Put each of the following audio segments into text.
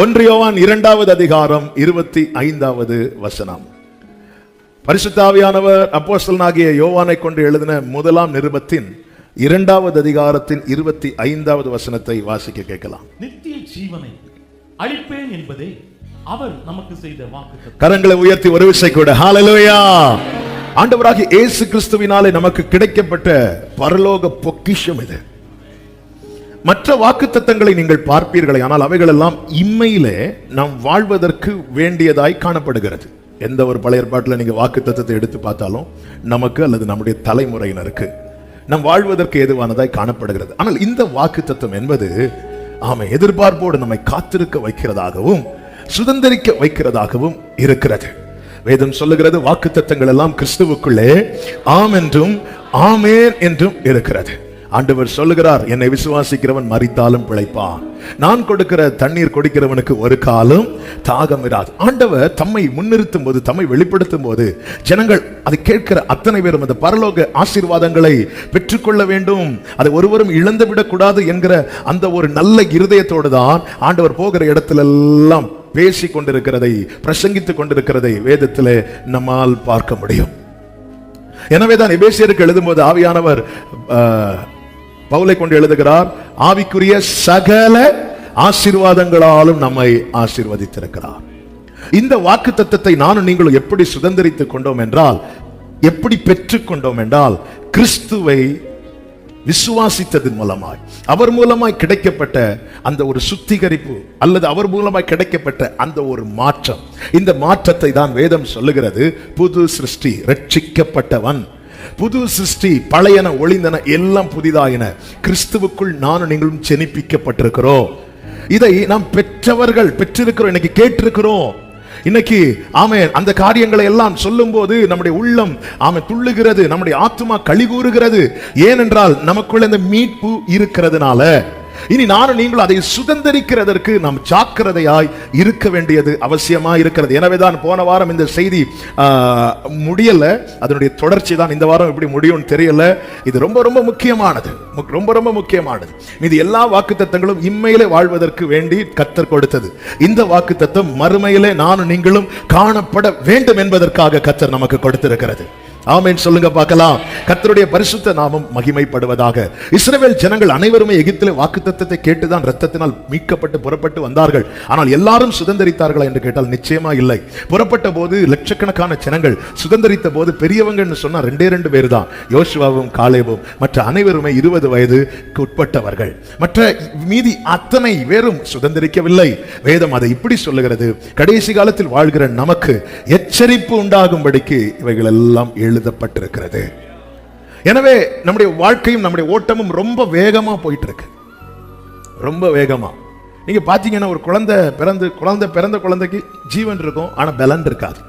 1 யோவான் 2வது அதிகாரம் 25வது வசனம். பரிசுத்த ஆவியானவர் அப்போஸ்தலனாகிய யோவானை கொண்டு எழுதின முதலாம் நிருபத்தின் 2வது அதிகாரத்தின் 25வது வசனத்தை வாசிக்க கேட்கலாம். நித்திய ஜீவனை அளிப்பேன் என்பதே அவர் நமக்கு செய்த வாக்குத்தத்தம். கரங்களை உயர்த்தி ஒரு விசை கூட ஹalleluya. ஆண்டவராகிய இயேசு கிறிஸ்துவினாலே நமக்கு கிடைக்கப்பட்ட பரலோக பொக்கிஷம் இது. மற்ற வாக்குத்தத்தங்களை நீங்கள் பார்ப்பீர்களே, ஆனால் அவைகள் எல்லாம் இம்மையிலே நாம் வாழ்வதற்கு வேண்டியதாய் காணப்படுகிறது. எந்த ஒரு பழைய ஏற்பாட்டில் நீங்க வாக்குத்தத்தத்தை எடுத்து பார்த்தாலும் நமக்கு அல்லது நம்முடைய தலைமுறையினருக்கு நம் வாழ்வதற்கு ஏதுவானதாய் காணப்படுகிறது. ஆனால் இந்த வாக்குத்தத்தம் என்பது எதிர்பார்ப்போடு நம்மை காத்திருக்க வைக்கிறதாகவும் சுதந்திரிக்க வைக்கிறதாகவும் இருக்கிறது. வேதம் சொல்லுகிறது, வாக்குத்தத்தங்கள் எல்லாம் கிறிஸ்துவுக்குள்ளே ஆம் என்றும் ஆமென் என்றும் இருக்கிறது. ஆண்டவர் சொல்லுகிறார், என்னை விசுவாசிக்கிறவன் மரித்தாலும் பிழைப்பான். நான் கொடுக்கிற தண்ணீர் குடிக்கிறவனுக்கு ஒரு காலம் தாகம் இராது. ஆண்டவர் தம்மை முன்னிறுத்தும் போது, தம்மை வெளிப்படுத்தும் போது ஜனங்கள் அதை கேட்கிற அத்தனை பேரும் அந்த பரலோக ஆசீர்வாதங்களை பெற்றுக்கொள்ள வேண்டும், அதை ஒருவரும் இழந்து விடக்கூடாது என்கிற அந்த ஒரு நல்ல இருதயத்தோடு தான் ஆண்டவர் போகிற இடத்துல எல்லாம் பேசி கொண்டிருக்கிறதை, பிரசங்கித்துக் கொண்டிருக்கிறதை வேதத்திலே நம்மால் பார்க்க முடியும். எனவேதான் எபேசியருக்கு எழுதும் போது ஆவியானவர் பவுலை கொண்டு எழுதுகிறார், ஆவிக்குரிய சகல ஆசீர்வாதங்களாலும் நம்மை ஆசீர்வதித்திருக்கிறார். இந்த வாக்குத்தத்தத்தை நானும் நீங்களும் எப்படி சுதந்திரித்துக் கொண்டோம் என்றால், எப்படி பெற்றுக் கொண்டோம் என்றால், கிறிஸ்துவை விசுவாசித்ததன் மூலமாய், அவர் மூலமாய் கிடைக்கப்பட்ட அந்த ஒரு சுத்திகரிப்பு அல்லது அவர் மூலமாய் கிடைக்கப்பட்ட அந்த ஒரு மாற்றம். இந்த மாற்றத்தை தான் வேதம் சொல்லுகிறது, புது சிருஷ்டி, ரட்சிக்கப்பட்டவன், புது சிருஷ்டி, பழையன ஒளிந்தன எல்லாம் புதிதாயின, கிறிஸ்துவுக்குள் நானும் நீங்களும் ஜெனிப்பிக்கப்பட்டிருக்கிறோம். இதை நாம் பெற்றவர்கள் பெற்றிருக்கிறோம், இன்னைக்கு கேட்டிருக்கிறோம். இன்னைக்கு அந்த காரியங்களை எல்லாம் சொல்லும் போது நம்முடைய உள்ளம் துள்ளுகிறது, நம்முடைய ஆத்துமா களி கூறுகிறது. ஏனென்றால் நமக்குள்ள இந்த மீட்பு இருக்கிறதுனால. இனி நானும் நீங்களும் அதை சுதந்திரிக்கிறதற்கு நாம் ஜாக்கிரதையாய் இருக்க வேண்டியது அவசியமாய் இருக்கிறது. எனவேதான் போன வாரம் இந்த செய்தி முடியல, அதனுடைய தொடர்ச்சி தான் இந்த வாரம் எப்படி முடியும்னு தெரியல. இது ரொம்ப ரொம்ப முக்கியமானது, ரொம்ப ரொம்ப முக்கியமானது. இது எல்லா வாக்குத்தத்தங்களும் இம்மையிலே வாழ்வதற்கு வேண்டி கர்த்தர் கொடுத்தது. இந்த வாக்குத்தத்தம் மறுமையிலே நானும் நீங்களும் காணப்பட வேண்டும் என்பதற்காக கர்த்தர் நமக்கு கொடுத்திருக்கிறது. ஆமென் சொல்லுங்க பார்க்கலாம். கர்த்தருடைய பரிசுத்த நாமம் மகிமைப்படுவதாக. இஸ்ரவேல் ஜனங்கள் அனைவருமே எகிப்திலே வாக்குத்தத்தத்தை கேட்டுதான் இரத்தத்தினால் மீட்கப்பட்டு புறப்பட்டு வந்தார்கள். ஆனால் எல்லாரும் சுதந்திரித்தார்களா என்று கேட்டால் நிச்சயமா இல்லை. புறப்பட்ட போது லட்சக்கணக்கான ஜனங்கள், சுதந்திரித்த போது பெரியவங்கன்னு சொன்னா 2 பேர் தான், யோசுவாவும் காலேபும். மற்ற அனைவருமே 20 வயதுக்கு உட்பட்டவர்கள். மற்ற மீதி அத்தனை பேரும் சுதந்திரிக்கவில்லை. வேதம் அதை இப்படி சொல்லுகிறது, கடைசி காலத்தில் வாழ்கிற நமக்கு எச்சரிப்பு உண்டாகும்படிக்கு இவைகள் எல்லாம் எழுதப்பட்டிருக்கிறது. எனவே நம்முடைய வாழ்க்கையும் நம்முடைய ஓட்டமும் ரொம்ப வேகமா போயிட்டு இருக்கு, ரொம்ப வேகமா. நீங்க பாத்தீங்கன்னா ஒரு குழந்தை பிறந்த குழந்தைக்கு ஜீவன் இருக்கும், ஆனா பலன் இருக்காது,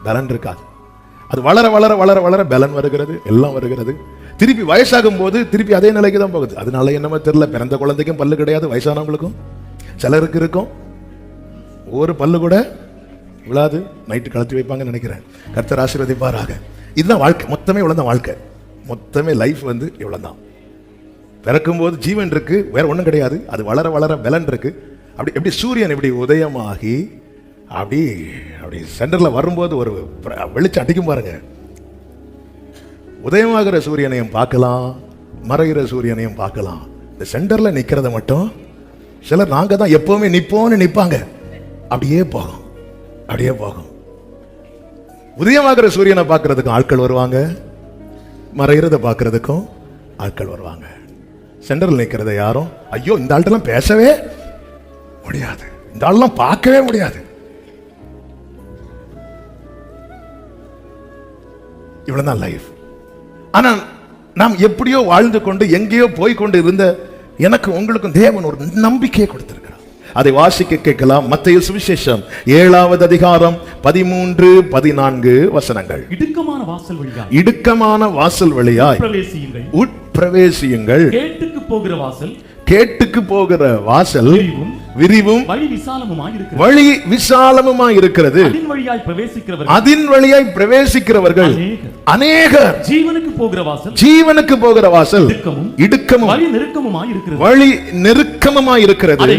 பலன் இருக்காது. அது வளர வளர வளர வளர பலன் வருகிறது, எல்லாம் வருகிறது. திருப்பி வயசாகும் போது திருப்பி அதே நிலைக்கு தான் போகுது. அதனால என்னமோ தெரியல, பிறந்த குழந்தைக்கும் பல்லு கிடையாது, வயசானவங்களுக்கும் சிலருக்கு இருக்கும், ஒரு பல்லு கூட விழாது, நைட்டு கலத்தி வைப்பாங்கன்னு நினைக்கிறேன். கர்த்தர் ஆசீர்வதிப்பாராக. இதுதான் வாழ்க்கை, மொத்தமே இவ்வளவுதான் வாழ்க்கை, மொத்தமே லைஃப் இவ்வளவுதான். பிறக்கும் போது ஜீவன் இருக்கு, வேற ஒண்ணும் கிடையாது. அது வளர வளர பலன் இருக்கு. அப்படி எப்படி சூரியன் இப்படி உதயமாகி அப்படி அப்படி சென்டர்ல வரும்போது ஒரு வெளிச்சம் அடிக்கும் பாருங்க. உதயமாகிற சூரியனையும் பார்க்கலாம், மறைகிற சூரியனையும் பார்க்கலாம். இந்த சென்டர்ல நிக்கிறத மட்டும் சிலர் நாங்க தான் எப்பவுமே நிப்போம்னு நிப்பாங்க. அப்படியே போகும், அப்படியே போகும். உதயமாகிற சூரியனை பார்க்கறதுக்கும் ஆட்கள் வருவாங்க, மறைகிறத பார்க்கறதுக்கும் ஆட்கள் வருவாங்க. சென்டரில் நிற்கிறத யாரும் ஐயோ இந்த ஆள்கிட்டலாம் பேசவே முடியாது, இந்த ஆள்லாம் பார்க்கவே முடியாது. இவ்வளவுதான் லைஃப். ஆனா நாம் எப்படியோ வாழ்ந்து கொண்டு எங்கேயோ போய் கொண்டு இருந்த எனக்கு உங்களுக்கும் தேவன் ஒரு நம்பிக்கையை கொடுத்திருக்கிறார். அதை வாசிக்க கேட்கலாம். மத்தேயு சுவிசேஷம் 7வது அதிகாரம் 13-14 வசனங்கள். இடுக்கமான வாசல் வழியாய் உட்பிரவேசியுங்கள். கேட்டுக்கு போகிற வாசல் விரிவும் வழி விசாலமுமாய் இருக்கிறது. வழி விசாலமுமாய் இருக்கிறது. அதின் வழியாய் பிரவேசிக்கிறவர்கள் அதின் வழியாய் பிரவேசிக்கிறவர்கள் அநேகர். ஜீவனுக்கு போகிற வாசல் ஜீவனுக்கு போகிற வாசல் இடுக்கமும் வழி நெருக்கமுமாய் இருக்கிறது. வழி நெருக்கமுமாய் இருக்கிறது.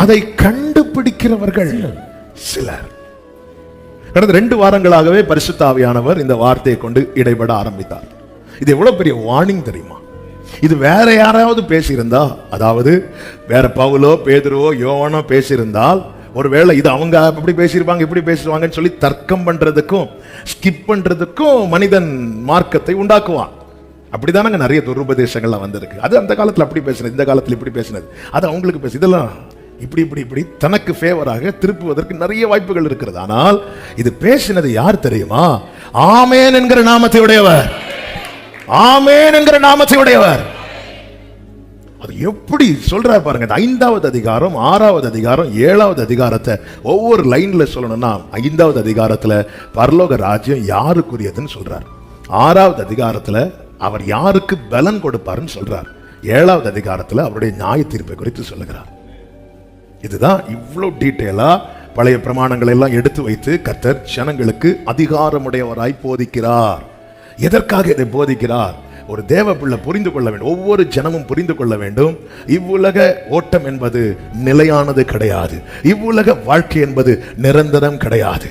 அதை கண்டுபிடிக்கிறவர்கள் சிலர். கடந்த 2 வாரங்களாகவே பரிசுத்த ஆவியானவர் இந்த வார்த்தையை கொண்டு இடைபட ஆரம்பித்தார். இது எவ்வளவு பெரிய வார்னிங் தெரியுமா? இது வேற யாராவது பேசியிருந்தா, அதாவது வேற பவுலோ பேதுருவோ யோவானோ பேசியிருந்தால், ஒருவேளை இது அவங்க அப்படி பேசியிருப்பாங்க இப்படி பேசுவாங்கன்னு சொல்லி தர்க்கம் பண்றதுக்கும் ஸ்கிப் பண்றதுக்கும் மனிதன் மார்க்கத்தை உண்டாக்குவான். அப்படிதானங்க நிறைய துருபதேசங்கள்லாம் வந்திருக்கு. அது அந்த காலத்துல அப்படி பேசினது, இந்த காலத்துல இப்படி பேசினது, அது அவங்களுக்கு பேசு, இதெல்லாம் இப்படி இப்படி இப்படி தனக்கு ஃபேவராக திருப்புவதற்கு நிறைய வாய்ப்புகள் இருக்கிறது. ஆனால் இது பேசினது யார் தெரியுமா? ஆமென் என்கிற நாமத்தை உடையவர். ஆமென் என்கிற நாமத்தை உடையவர். அது எப்படி சொல்றார் பாருங்க. 5வது அதிகாரம் 6வது அதிகாரம் 7வது அதிகாரத்தை ஒவ்வொரு லைன்ல சொல்லணும்னா, 5வது அதிகாரத்துல பரலோக ராஜ்யம் யாருக்குரியதுன்னு சொல்றார். 6வது அதிகாரத்துல அவர் யாருக்கு பலன் கொடுப்பாருன்னு சொல்றார். 7வது அதிகாரத்துல அவருடைய நியாய தீர்ப்பை குறித்து சொல்லுகிறார். இதுதான் இவ்வளவு டீட்டெயிலா பழைய பிரமாணங்களை எல்லாம் எடுத்து வைத்து கர்த்தர் ஜனங்களுக்கு அதிகாரமுடையவராய் போதிக்கிறார். எதற்காக இதை போதிக்கிறார்? ஒரு தேவ பிள்ளை புரிந்து கொள்ள வேண்டும், ஒவ்வொரு ஜனமும் புரிந்து கொள்ள வேண்டும். இவ்வுலக ஓட்டம் என்பது நிலையானது கிடையாது. இவ்வுலக வாழ்க்கை என்பது நிரந்தரம் கிடையாது.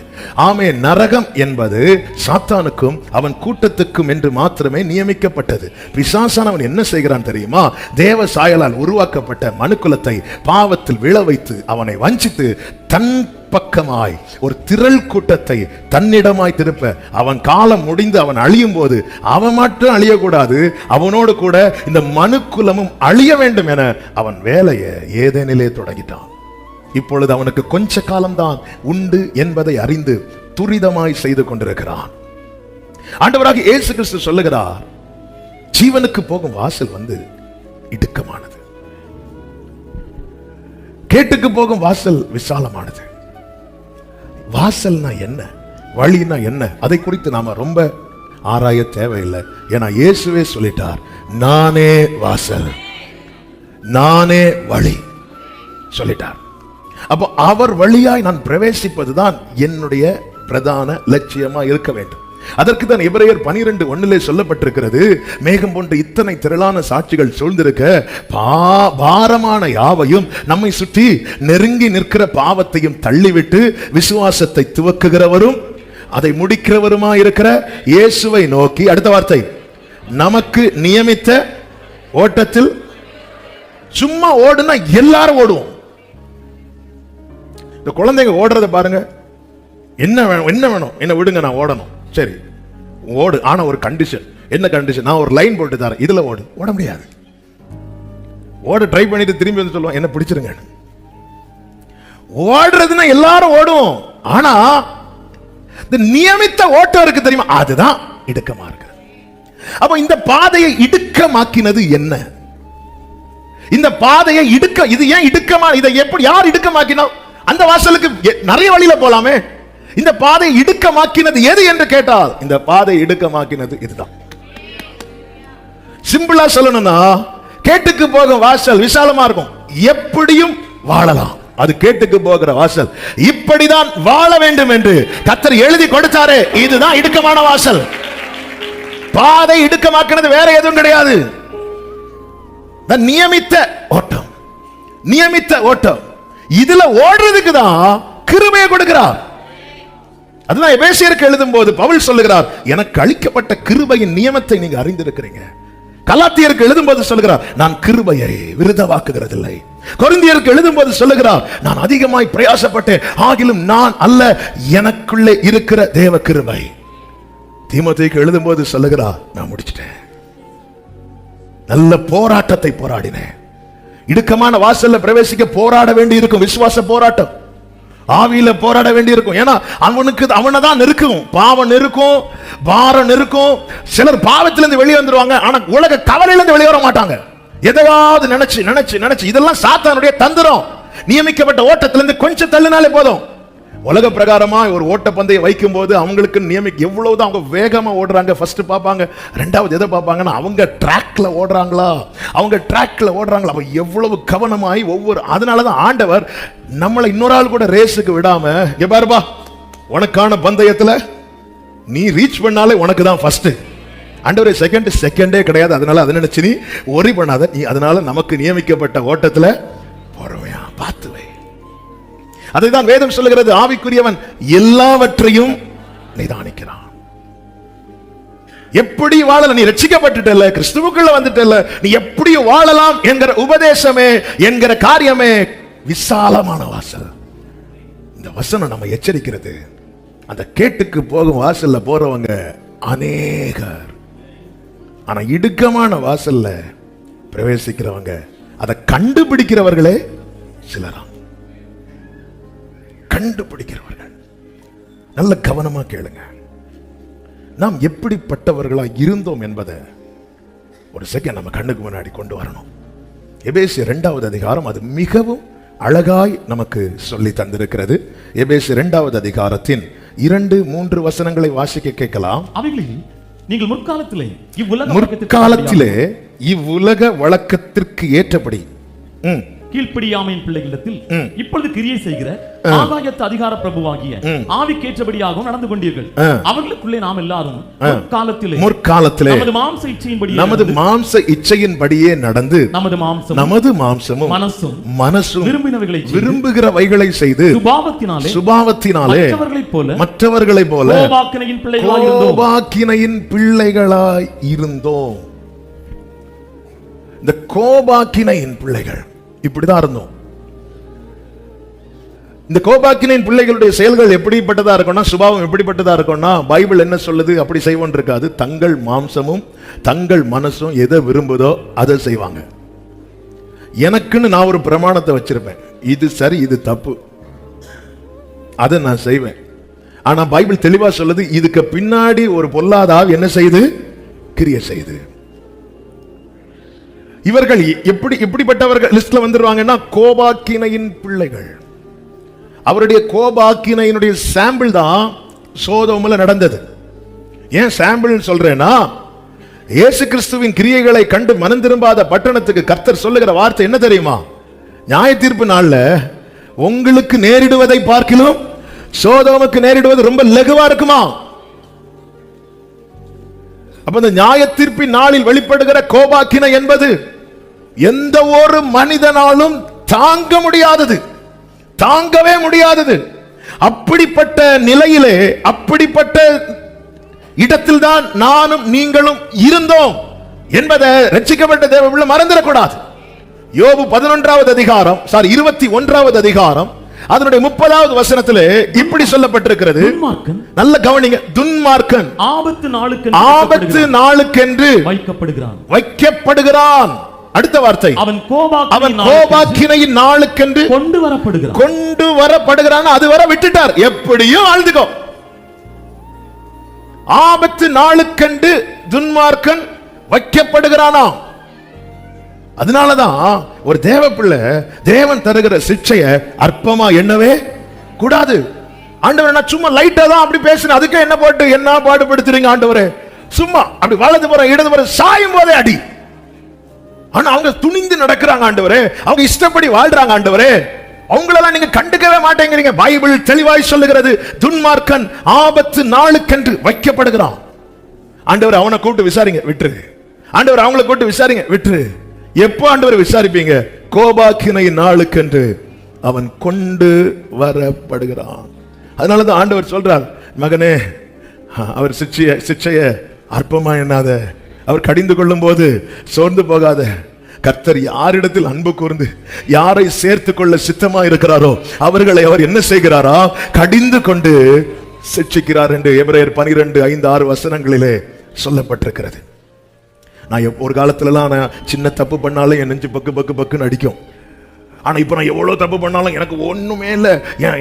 ஆமே, நரகம் என்பது சாத்தானுக்கும் அவன் கூட்டத்துக்கும் என்று மாத்திரமே நியமிக்கப்பட்டது. பிசாசானவன் என்ன செய்கிறான் தெரியுமா? தேவ சாயலால் உருவாக்கப்பட்ட மனுக்குலத்தை பாவத்தில் விழ வைத்து அவனை வஞ்சித்து தன் பக்கமாய் ஒரு திரள் கூட்டத்தை தன்னிடமாய் திருப்ப, அவன் காலம் முடிந்து அவன் அழியும் போது அவன் மட்டும் அழியக்கூடாது, அவனோடு கூட இந்த மனுக்குலமும் அழிய வேண்டும் என அவன் வேலையை ஏதேனிலே தொடங்கிட்டான். இப்பொழுது அவனுக்கு கொஞ்ச காலம்தான் உண்டு என்பதை அறிந்து துரிதமாய் செய்து கொண்டிருக்கிறான். ஆண்டவராகிய இயேசு கிறிஸ்து சொல்லுகிறார், ஜீவனுக்கு போகும் வாசல் இடுக்கமானது, கேட்டுக்கு போகும் வாசல் விசாலமானது. வாசல்னா என்ன, வழினா என்ன, அதை குறித்து நாம ரொம்ப ஆராய தேவையில்லை. ஏன்னா இயேசுவே சொல்லிட்டார், நானே வாசல், நானே வழி சொல்லிட்டார். அப்போ அவர் வழியாய் நான் பிரவேசிப்பதுதான் என்னுடைய பிரதான லட்சியமா இருக்க வேண்டும். அதற்கு தான் எபிரேயர் 12:1 சொல்லப்பட்டிருக்கிறது, மேகம் போன்ற இத்தனை திரளான சாட்சிகள் சூழ்ந்திருக்க பாரமான யாவையும் நம்மை சுற்றி நெருங்கி நிற்கிற பாவத்தையும் தள்ளிவிட்டு விசுவாசத்தை துவக்குகிறவரும் அதை முடிக்கிறவருமா இருக்கிற இயேசுவை நோக்கி, அடுத்த வார்த்தை, நமக்கு நியமித்த ஓட்டத்தில். சும்மா ஓடுனா எல்லாரும் ஓடுவோம். இந்த குழந்தைங்க ஓடுறத பாருங்க. என்ன வேணும், என்ன வேணும், என்ன விடுங்க, நான் ஓடணும். சரி ஓடு, ஆனா ஒரு கண்டிஷன். என்ன கண்டிஷன்? நான் ஒரு லைன் போட்டு தரேன், இதுல ஓடு. ஓட முடியாது. ஓட ட்ரை பண்ணிட்டு திரும்பி வந்து சொல்லுவான், என்ன பிடிச்சிருங்க. ஓடுறதுன்னா எல்லாரும் ஓடுவோம், ஆனா இந்த நியமித்த ஓட்டம் இருக்கு தெரியுமா, அதுதான் இடுக்கமா இருக்கு. அப்ப இந்த பாதையை இடுக்கமாக்கினது என்ன? இந்த பாதையை இது ஏன் இடுக்கமா? இதை எப்படி யார் இடுக்கமாக்கினா? அந்த வாசலுக்கு நிறைய வழியில போலாமே. இந்த பாதை இடுக்கமாக்கினது எது என்று கேட்டால், இந்த பாதை இடுக்கமாக்கினது இதுதான். சிம்பிளா சொல்லணும்னா, கேட்டுக்கு போகும் வாசல் விசாலமா இருக்கும், எப்படியும் வாழலாம். அது கேட்டுக்கு போகிற வாசல். இப்படிதான் வாழ வேண்டும் என்று கர்த்தர் எழுதி கொடுத்தாரே, இதுதான் இடுக்கமான வாசல். பாதை இடுக்கமாக்கினது வேற எதுவும் கிடையாது. நியமித்த ஓட்டம், நியமித்த ஓட்டம். இதுல ஓடுறதுக்கு தான் கிருபையை கொடுக்கிறார். அதுதான் எபேசியருக்கு எழுதும் போது பவுல் சொல்லுகிறார், எனக்கு அளிக்கப்பட்ட கிருபையின் நியமத்தை நீங்க அறிந்திருக்கிறீங்க. கலாத்தியருக்கு எழுதும் போது சொல்லுகிறார், நான் கிருபையை விருதவாக்குகிறதில்லை. கொரிந்தியருக்கு எழுதும் போது சொல்லுகிறார், நான் அதிகமாய் பிரயாசப்பட்டேன், ஆகிலும் நான் அல்ல, எனக்குள்ளே இருக்கிற தேவ கிருபை. தீமோத்தேயுக்கு எழுதும் போது சொல்லுகிறார், நான் முடிச்சிட்டேன், நல்ல போராட்டத்தை போராடினேன். இடுக்கமான வாசல்ல பிரவேசிக்க போராட வேண்டி இருக்கும், விசுவாச போராட்டம், ஆவியில போராட வேண்டி இருக்கும். ஏன்னா அவனதான் நெருக்கும், பாவம் நெருக்கும், பாரம் நெருக்கும். சிலர் பாவத்திலிருந்து வெளியே வந்துருவாங்க, ஆனா உலக கவலையிலிருந்து வெளியே வர மாட்டாங்க. எதையாவது நினைச்சு நினைச்சு நினைச்சு, இதெல்லாம் சாத்தானுடைய தந்திரம். நியமிக்கப்பட்ட ஓட்டத்திலிருந்து கொஞ்சம் தள்ளினாலே போதும், உலக பிரகாரமா ஒரு ஓட்ட பந்தயம் வைக்கும் போது அவங்களுக்கு எவ்வளவுதான் அவங்க வேகமா ஓடுறாங்க ஃபர்ஸ்ட் பார்ப்பாங்க, ரெண்டாவது எதை பார்ப்பாங்கன்னா அவங்க ட்ராக்ல ஓடுறாங்களா, அப்ப எவ்வளவு கவனமாய் அதனாலதான் ஆண்டவர் நம்மளை இன்னொரு ஆள் கூட ரேஸுக்கு விடாம, இங்க பாருப்பா உனக்கான பந்தயத்துல நீ ரீச் பண்ணாலே உனக்கு தான் ஃபர்ஸ்ட், ஆண்டவரே செகண்டே கிடையாது, அதனால அதை நினைச்சு நீ ஒரி பண்ணாத, நீ அதனால நமக்கு நியமிக்கப்பட்ட ஓட்டத்துல பொறுமையா பார்த்துவே. அதைதான் வேதம் சொல்லுகிறது, ஆவிக்குரியவன் எல்லாவற்றையும் நிதானிக்கிறான். எப்படி வாழலாம், நீ ரட்சிக்கப்பட்டுட்டல்ல, கிறிஸ்துவுக்குள்ள வந்துட்டல்ல, நீ எப்படி வாழலாம் என்கிற உபதேசமே, என்கிற காரியமே விசாலமான வாசல். இந்த வசனம் நம்ம எச்சரிக்கிறது. அந்த கேட்டுக்கு போகும் வாசல்ல போறவங்க அநேகர், ஆனா இடுக்கமான வாசல்ல பிரவேசிக்கிறவங்க, அதை கண்டுபிடிக்கிறவர்களே சிலராம். கண்டுபிடிக்கிறவர்கள். நல்ல கவனமா கேளுங்க. நாம் எப்படிப்பட்டவர்களா இருந்தோம் என்பதை ஒரு செகண்ட் நம்ம கண்ணுக்கு முன்னாடி கொண்டு வரணும். எபேசியர் 2வது அதிகாரம் அது மிகவும் அழகாய் நமக்கு சொல்லி தந்திருக்கிறது. எபேசியர் 2வது அதிகாரத்தின் 2-3 வசனங்களை வாசிக்க கேட்கலாம். அவைகளில் நீங்கள் முற்காலத்திலே இவ்வுலக வழக்கத்திற்கு ஏற்றபடி கீழ்ப்படியாமையின் பிள்ளைகளிடத்தில் இப்பொழுது கிரியை செய்கிற ஆகாயத்து அதிகார பிரபுவாகிய ஆவிக்கேற்றபடியாகவும் நடந்து கொண்டீர்கள். அவர்களுக்குள்ளே நாம் எல்லாரும் முற்காலத்திலே நமது மாம்ச இச்சையின்படியே நடந்து நமது மாம்சமும் மனசும் விரும்புகிறவைகளை செய்து சுபாவத்தினாலே மற்றவர்களைப் போல கோபாக்கினையின் பிள்ளைகளாய் இருந்தோம். இந்த கோபாக்கினையின் பிள்ளைகள் இப்படிதான் இருந்தோம். இந்த கோபாக்கினின் பிள்ளைகளுடைய செயல்கள் எப்படிப்பட்டதா இருக்கும்னா, சுபாவம் எப்படிப்பட்டதா இருக்கும்னா, பைபிள் என்ன சொல்லுது அப்படி செய்வோம் இருக்காது. தங்கள் மாம்சமும் தங்கள் மனசும் எதை விரும்புதோ அதை செய்வாங்க. எனக்குன்னு நான் ஒரு பிரமாணத்தை வச்சிருப்பேன், இது சரி இது தப்பு, அதை நான் செய்வேன். ஆனா பைபிள் தெளிவா சொல்லுது, இதுக்கு பின்னாடி ஒரு பொல்லாத ஆவி என்ன செய்து கிரியை செய்து. இவர்கள் எப்படிப்பட்டவர்கள் லிஸ்ட்ல வந்துருவாங்கன்னா, கோபாக்கினையின் பிள்ளைகள். அவருடைய கோபாக்கினையினுடைய சாம்பிள் தான் சோதோமில் நடந்தது. ஏன் சாம்பிள் சொல்றேன்னா, இயேசு கிறிஸ்துவின் கிரியைகளை கண்டு மனம் திரும்பாத பட்டணத்துக்கு கர்த்தர் சொல்லுகிற வார்த்தை என்ன தெரியுமா? நியாய தீர்ப்பு நாள்ல உங்களுக்கு நேரிடுவதை பார்க்கிலும் சோதோமுக்கு நேரிடுவது ரொம்ப லகுவா இருக்குமா? அப்ப இந்த நியாய தீர்ப்பின் நாளில் வெளிப்படுகிற கோபாக்கினை என்பது எந்த ஒரு மனிதனாலும் தாங்கவே முடியாதது. அப்படிப்பட்ட நிலையிலே, அப்படிப்பட்ட இடத்தில் தான் நானும் நீங்களும் இருந்தோம் என்பதை ரட்சிக்கப்பட்ட தேவ பிள்ளை மறந்துடக்கூடாது. யோபு 11வது அதிகாரம் 21வது அதிகாரம் அதனுடைய 30வது வசனத்திலே இப்படி சொல்லப்பட்டிருக்கிறது. நல்ல கவனிங்க. துன்மார்க்கன் ஆபத்து நாளுக்கென்று வைக்கப்படுகிறான். அடுத்த வார்த்தை, அவன் கோபாக்கினையின் நாளுக்கென்று கொண்டு வரப்படுகிறான். அது வர விட்டுட்டார், எப்படியும் வாழ்ந்துக்கோ. ஆபத்து நாளுக்கென்று துன்மார்க்கன் வைக்கப்படுகிறானா. அதனாலதான் ஒரு தேவ பிள்ளை தேவன் தருகிற சிக்ஷையை அற்பமா எண்ணவே கூடாது. ஆண்டவரே, நான் சும்மா லைட்டா தான் அப்படி பேசுறேன், அதுக்கு என்ன போட்டு என்ன பாடுபடுத்துறீங்க ஆண்டவரே? சும்மா அப்படி வலது புறம் இடது புறம் சாயும் போதே அடி. ஆனா அவங்க துணிந்து நடக்கிறாங்க ஆண்டவரே, அவங்க இஷ்டப்படி வாழ்றாங்க ஆண்டவரே, அவங்களெல்லாம் நீங்க கண்டுக்கவே மாட்டேங்கிறீங்க. பைபிள் தெளிவாய் சொல்லுகிறது, துன்மார்க்கன் ஆபத்து நாளுக்கென்று வைக்கப்படுகிறான். ஆண்டவர் அவனை கூப்பிட்டு விசாரிங்க, விட்டுரு. ஆண்டவர் அவங்களை கூப்பிட்டு விசாரிங்க, விட்டுரு. எப்போ ஆண்டவர் விசாரிப்பீங்க? கோபாக்கினை நாளுக்கென்று அவன் கொண்டு வரப்படுகிறான். அதனாலதான் ஆண்டவர் சொல்றார், மகனே, அவர் சிக்ஷைய அற்பமா எண்ணாத, அவர் கடிந்து கொள்ளும் போது சோர்ந்து போகாத. கர்த்தர் யாரிடத்தில் அன்பு கூர்ந்து யாரை சேர்த்து கொள்ள சித்தமா இருக்கிறாரோ அவர்களை அவர் என்ன செய்கிறாரா? கடிந்து கொண்டு சிக்ஷிக்கிறார் என்று எபிரேயர் 12:5-6 வசனங்களிலே சொல்லப்பட்டிருக்கிறது. நான் ஒரு காலத்துலலாம் நான் சின்ன தப்பு பண்ணாலும் என் நெஞ்சு பக்கு பக்கு பக்குன்னு அடிக்கும். ஆனா இப்ப நான் எவ்வளவு தப்பு பண்ணாலும் எனக்கு ஒண்ணுமே இல்லை,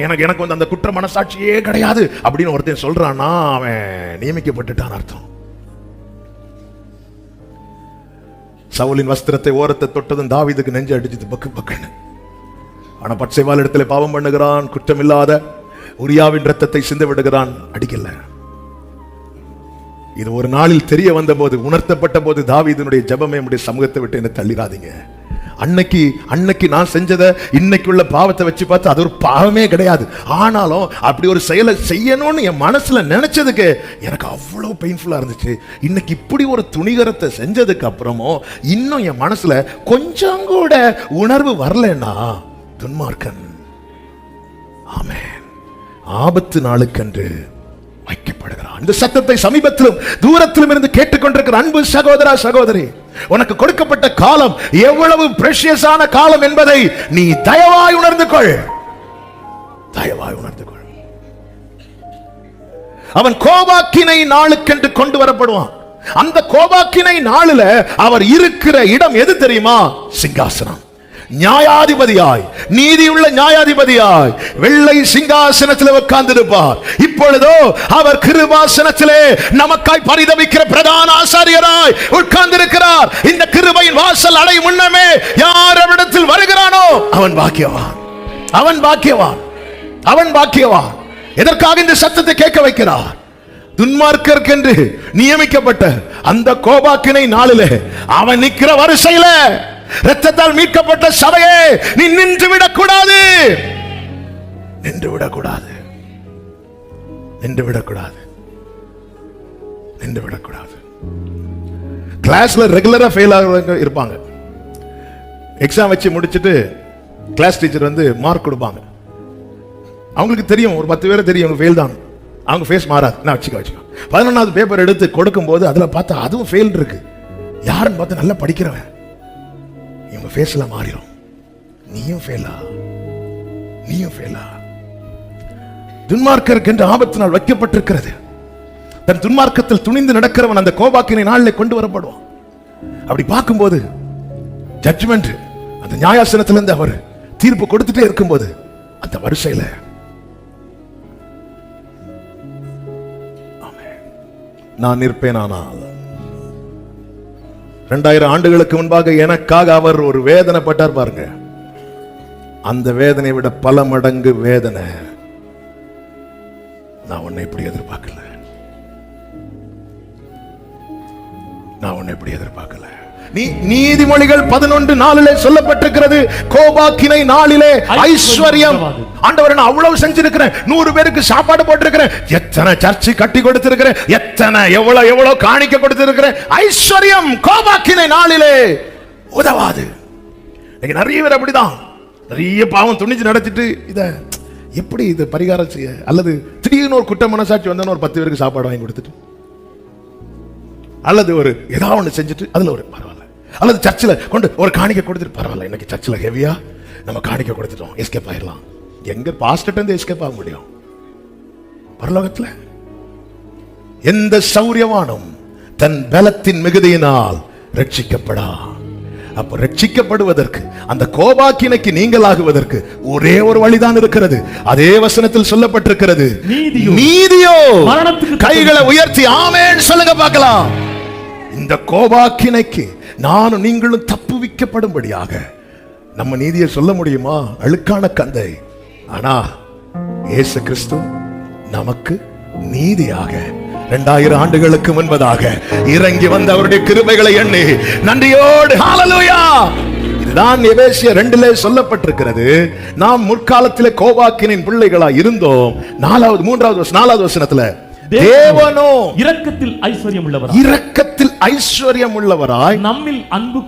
எனக்கு வந்து அந்த குற்ற மனசாட்சியே கிடையாது அப்படின்னு ஒருத்தன் சொல்றான்னா அவன் நியமிக்கப்பட்டுட்டான் அர்த்தம். சவுலின் வஸ்திரத்தை ஓரத்தை தொட்டதும் தாவீதுக்கு நெஞ்சு அடிச்சது பக்கு பக்குன்னு. ஆனா பச்சைவால் இடத்துல பாவம் பண்ணுகிறான், குற்றமில்லாத உரியாவின் ரத்தத்தை சிந்த விடுகிறான், அடிக்கல. இது ஒரு நாளில் தெரிய வந்த போது, உணர்த்தப்பட்ட போது, தாவீதினுடைய ஜெபமே நம்முடைய சமூகத்தை விட்டு என்ன தள்ளிராதீங்க. அன்னைக்கு நான் செஞ்சதை இன்னைக்குள்ள பாவத்தை வச்சு பார்த்து அது ஒரு பாவமே கிடையாது. ஆனாலும் அப்படி ஒரு செயலை செய்யணும்னு என் மனசுல நினைச்சதுக்கு எனக்கு அவ்வளவு பெயின்ஃபுல்லா இருந்துச்சு. இன்னைக்கு இப்படி ஒரு துணிகரத்தை செஞ்சதுக்கு அப்புறமும் இன்னும் என் மனசுல கொஞ்சம் கூட உணர்வு வரலன்னா துன்மார்க்கன் ஆமென் ஆபத்து நாளுக்கென்று வைக்கப்படுகிறான். இந்த சத்தத்தை சமீபத்திலும் தூரத்திலும் இருந்து கேட்டுக்கொண்டிருக்கிற அன்பு சகோதரா, சகோதரி, உனக்கு கொடுக்கப்பட்ட காலம் எவ்வளவு பிரஷியஸான காலம் என்பதை நீ தயவாய் உணர்ந்து கொள். தயவாய் உணர்ந்து கொள். அவன் கோபாக்கினை நாளுக்கென்று கொண்டு வரப்படுவான். அந்த கோபாக்கினை நாளில அவர் இருக்கிற இடம் எது தெரியுமா? சிங்காசனம். நியாயாதிபதியாய், நீதியுள்ள நியாயாதிபதியாய் வெள்ளை சிங்காசனத்தில் உட்கார்ந்திருப்பார். இப்பொழுதோ அவர் கிருபாசனத்திலே நமக்காய் பரிதபிக்கிற பிரதான ஆசாரியராய் உட்கார்ந்திருக்கிறார். இந்த கிருபையின் வாசல் அடையும் முன்னமே யார் அவரிடத்தில் வருகிறானோ அவன் பாக்கியவான், அவன் பாக்கியவான், அவன் பாக்கியவான். எதற்காக இந்த சத்தத்தை கேட்க வைக்கிறார்? துன்மார்க்கர்க்கென்று நியமிக்கப்பட்ட அந்த கோபாக்கினை நாளிலே அவன் நிற்கிற வரிசையில இரத்தத்தால் மீட்கப்பட்ட சபையே, நீ நின்று விடக்கூடாது, நின்று விடக்கூடாது, நின்று விடக்கூடாது, நின்று விடக்கூடாது. கிளாஸ்ல ரெகுலரா ஃபெயில் ஆகிறவங்க இருப்பாங்க. எக்ஸாம் வச்சு முடிச்சிட்டு கிளாஸ் டீச்சர் வந்து மார்க் கொடுப்பாங்க. அவங்களுக்கு தெரியும், ஒரு 10 பேரை தெரியும் அவங்க ஃபெயில் தான். அவங்க ஃபேஸ் மாறாது. நான் வச்சுக்கோ 11வது பேப்பர் எடுத்து கொடுக்கும் போது அதுல பார்த்தா அதுவும் ஃபெயில் இருக்கு. யாருன்னு பார்த்து நல்லா படிக்கிறவன், இவங்க ஃபேஸ்ல மாறிடும். நீயும் ஃபெயிலா, நீயும் ஃபெயிலா. துன்மார்க்கருக்கு என்று ஆபத்து நாள் வைக்கப்பட்டிருக்கிறது. தன் துன்மார்க்கத்தில் துணிந்து நடக்கிறவன் அந்த கோபாக்கினை நாளிலே கொண்டு வரப்படுவான். அப்படி பார்க்கும்போது ஜட்ஜ்மெண்ட், அந்த நியாயாசனத்திலிருந்து அவர் தீர்ப்பு கொடுத்துட்டே இருக்கும்போது அந்த வரிசையில நான் நிற்பேனானால் 2000 ஆண்டுகளுக்கு முன்பாக எனக்காக அவர் ஒரு வேதனைப்பட்டார் பாருங்க. அந்த வேதனை விட பல மடங்கு வேதனை நான் உன்னை இப்படி எதிர்பார்க்கல, நான் உன்னை இப்படி எதிர்பார்க்கல. நீதிமொழிகள் 11:4 சொல்லப்பட்டிருக்கிறது, கோபாக்கினை நாளிலே ஐஸ்வர்யம். ஆண்டவர் நான் அவ்வளவு செஞ்சிருக்கிறேன், 100 பேருக்கு சாப்பாடு போட்டிருக்கிறேன், எத்தனை சர்ச்சு கட்டி கொடுத்திருக்கிறேன், எத்தனை எவ்வளவு காணிக்க கொடுத்திருக்கிறேன். ஐஸ்வர்யம் கோபாக்கினை நாளிலே உதவாது. நிறைய பேர் அப்படிதான், நிறைய பாவம் துணிஞ்சு நடத்திட்டு இத எப்படி இது பரிகாரம் செய்ய, அல்லது திடீர்னு ஒரு குற்ற மனசாட்சி வந்தோன்னு ஒரு 10 பேருக்கு சாப்பாடு வாங்கி கொடுத்துட்டு, அல்லது ஒரு ஏதாவது ஒன்று செஞ்சுட்டு அதுல ஒரு பரவாயில்ல, அல்லது சர்ச்சில் கொண்டு ஒரு காணிக்க கொடுத்துட்டு பரவாயில்ல, இன்னைக்கு சர்ச்சில் ஹெவியா நம்ம காணிக்க கொடுத்துட்டோம், எஸ்கேப் ஆயிடலாம். எங்க பாஸ்டர்ட்ட இருந்து எஸ்கேப் ஆக முடியும்? பரலோகத்துல எந்த சௌரியவானும் தன் பலத்தின் மிகுதியினால் ரட்சிக்கப்படா. அப்ப ரட்சிக்கப்படுவதற்கு, அந்த கோபாக்கினைக்கு நீங்களாகுவதற்கு ஒரே ஒரு வழிதான் இருக்கிறது. அதே வசனத்தில் சொல்லப்பட்டிருக்கிறது, நீதியோ கைகளை உயர்த்தி ஆமென் சொல்லுங்க பார்க்கலாம். இந்த கோபாக்கினைக்கு நானும் நீங்களும் தப்புவிக்கப்படும்படியாக நம்ம நீதியை சொல்ல முடியுமா? அழுக்கான கந்தை. ஆனா இயேசு கிறிஸ்து நமக்கு நீதியாக 2000 ஆண்டுகளுக்கு முன்பதாக இறங்கி வந்த அவருடைய கிருபைகளை எண்ணி நன்றியோடு ஹalleluya. இதுதான் எபேசியர் 2 சொல்லப்பட்டிருக்கிறது. நாம் முற்காலத்திலே கோபாக்கினின் பிள்ளைகளாய் இருந்தோம். 4வது வசனத்துல தேவனோ இரக்கத்தில் ஐஸ்வர்யம் உள்ளவராய், இரக்கத்தில் ஐஸ்வர்யம் உள்ளவராய் நம்மில் அன்பு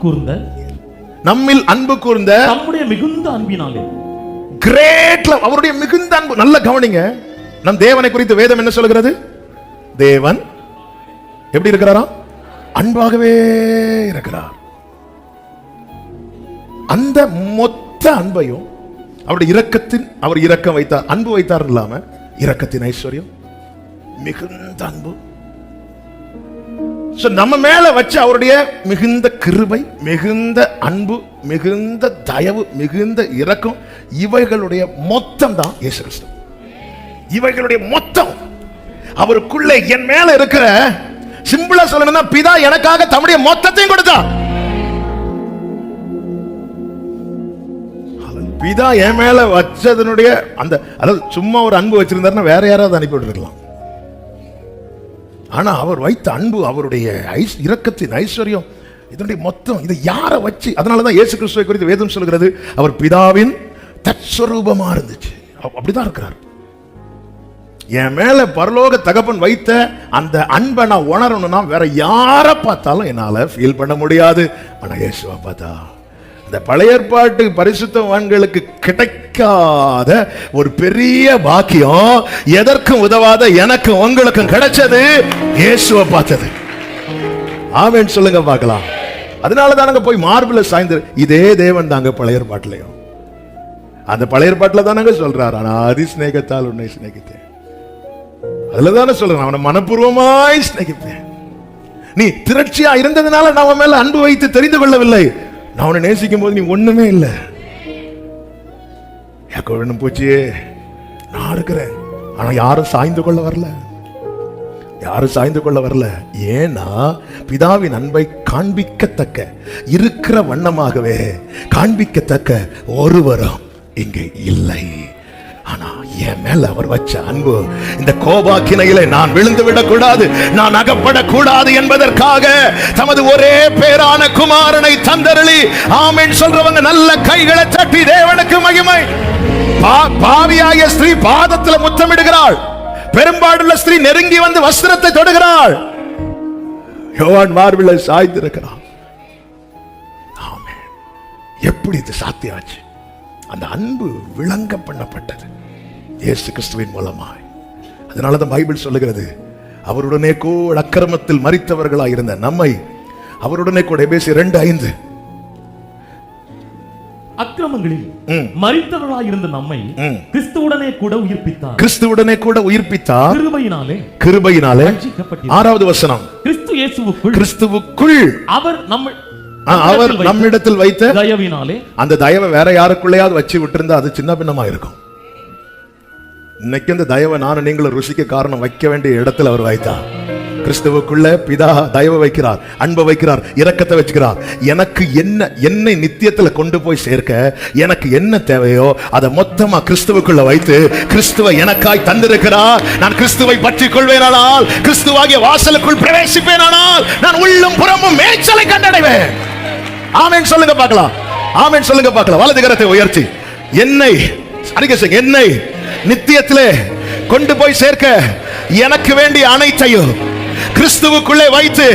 கூர்ந்த நம்முடைய மிகுந்த அன்பினாலே, கிரேட் லவ், அவருடைய மிகுந்த அன்பு. நல்ல கவனிங்க, நம் தேவனை குறித்து வேதம் என்ன சொல்கிறது? தேவன் எப்படி இருக்கிறாரா? அன்பாகவே இருக்கிறார். அந்த மொத்த அன்பையும் அவருடைய இரக்கத்தின், அவர் இரக்கம் வைத்தார், அன்பு வைத்தார் இல்லாம இரக்கத்தின் ஐஸ்வர்யம், மிகுந்த அன்பு. நம்ம மேல வச்சு அவருடைய மிகுந்த கிருபை, மிகுந்த அன்பு, மிகுந்த தயவு, மிகுந்த இரக்கம், இவைகளுடைய மொத்தம் தான் இயேசு கிறிஸ்து. இவைகளுடைய மொத்தம் அவருக்குள்ளே என் மேல இருக்கிற, சிம்பிளா சொல்லணும்னா பிதா எனக்காக தம்முடைய மொத்தத்தையும் கொடுத்தார். பிதா என் மேல வச்சதனுடைய அந்த, அதாவது சும்மா ஒரு அன்பு வச்சிருந்தாருன்னா வேற யாராவது அனுப்பி விட்டுருக்கலாம். ஆனா அவர் வைத்த அன்பு, அவருடைய இரக்கத்தின் ஐஸ்வர்யம், இதனுடைய மொத்தம், இதை யாரை வச்சு, அதனாலதான் இயேசு கிறிஸ்துவை குறித்து வேதம் சொல்கிறது, அவர் பிதாவின் தற்ஸ்வரூபமா இருந்துச்சு. அப்படிதான் இருக்கிறார். என் மேல பரலோக தகப்பன் வைத்த அந்த அன்பை நான் உணரணும்னா வேற யாரை பார்த்தாலும் என்னால ஃபீல் பண்ண முடியாது. ஆனா இயேசுவை பார்த்தா, இந்த பழைய ஏற்பாட்டு பரிசுத்தவான்களுக்கு கிடைக்காத ஒரு பெரிய பாக்கியம், எதற்கும் உதவாத எனக்கு உங்களுக்கும் கிடைச்சது இயேசுவை பார்த்தது. ஆமென் சொல்லுங்க பார்க்கலாம். அதனால தானங்க போய் மார்பில் சாய்ந்து, இதே தேவன் தாங்க பழைய ஏற்பாட்டிலையும், அந்த பழைய ஏற்பாட்டில் தானங்க சொல்றாரு, ஆனா அதி சிநேகத்தால் உன்னை சிநேகித்தேன். அதுலதானே சொல்றேன், அவனை மனப்பூர்வமாய் சிநேகிப்பேன். நீ திரட்சியா இருந்ததுனால நான் அவன் மேல அன்பு வைத்து தெரிந்து கொள்ளவில்லை. நான் அவனை நேசிக்கும் போது நீ ஒண்ணுமே இல்லை, யாக்கோபு போச்சியே, நான் இருக்கிறேன். ஆனா யாரும் சாய்ந்து கொள்ள வரல, யாரும் சாய்ந்து கொள்ள வரல. ஏன்னா பிதாவின் அன்பை காண்பிக்கத்தக்க, இருக்கிற வண்ணமாகவே காண்பிக்கத்தக்க ஒருவரும் இங்கே இல்லை. ஆனா என் மேல அவர் வச்ச அன்பு, இந்த கோபாக்கினையிலே நான் விழுந்து விடக்கூடாது, நான் அகப்படக்கூடாது என்பதற்காக தமது ஒரே பேரான குமாரனை தந்தருளி, ஆமென் சொல்றவங்க நல்ல கைகளை தட்டி தேவனுக்கு மகிமை. பாவியாகிய ஸ்திரீ பாதத்தில் முத்தமிடுகிறாள், பெரும்பாடுள்ள ஸ்திரீ நெருங்கி வந்து வஸ்திரத்தை தொடுகிறாள், யோவான் மார்பில் சாய்ந்திருக்கிறான். ஆமென். எப்படி இது சாத்தியாச்சு? அந்த அன்பு விளங்க பண்ணப்பட்டது இயேசு கிறிஸ்துவின் மூலமாய். அதனாலதான் பைபிள் சொல்லுகிறது, அவருடனே கூட அக்கிரமத்தில் மரித்தவர்களாய் இருந்த நம்மை அவருடனே கூட, எபேசியர் 2:5, அக்கிரமங்களில் மரித்தவர்களாய் இருந்த நம்மை கிறிஸ்துவுடனே கூட உயிர்ப்பித்தார். கிறிஸ்துவுடனே கூட உயிர்ப்பித்தார், கிருபையினாலே, கிருபையினாலே. 6வது வசனம், கிறிஸ்து இயேசுவுக்குள், கிறிஸ்துவுக்குள் அவர் நம்மிடத்தில் வைத்த தயவினாலே. அந்த தயவை வேற யாருக்குள்ளேயாவது வச்சு விட்டிருந்தா அது சின்ன பின்னமா இருக்கும். இன்னைக்கு அந்த தயவை நானும் நீங்களும் ருசிக்க காரணம் வைக்க வேண்டிய இடத்துல அவர் வைத்தார். கிறிஸ்துவுக்குள்ள பிதா தயவை வைக்கிறார், அன்பை வைக்கிறார், இரக்கத்தை வச்சுக்கிறார். எனக்கு என்னை நித்தியத்துல கொண்டு போய் சேர்க்க எனக்கு என்ன தேவையோ அதை மொத்தமா கிறிஸ்துவுக்குள்ள வைத்து கிறிஸ்துவை எனக்காய் தந்திருக்கிறார். நான் கிறிஸ்துவை பற்றி கொள்வேனானால், கிறிஸ்துவாகிய வாசலுக்குள் பிரவேசிப்பேனானால், நான் உள்ளும் புறமும் மேய்ச்சலை கண்டடைவேன். ஆமென் சொல்லுங்க பார்க்கலாம். ஆமென் சொல்லுங்க பார்க்கலாம். வலது கரத்தை உயர்த்தி, என்னை நித்தியத்திலே கொண்டு போய் சேர்க்க எனக்கு வேண்டிய அனைத்தையும் கிறிஸ்துவுக்குள்ளே வைத்து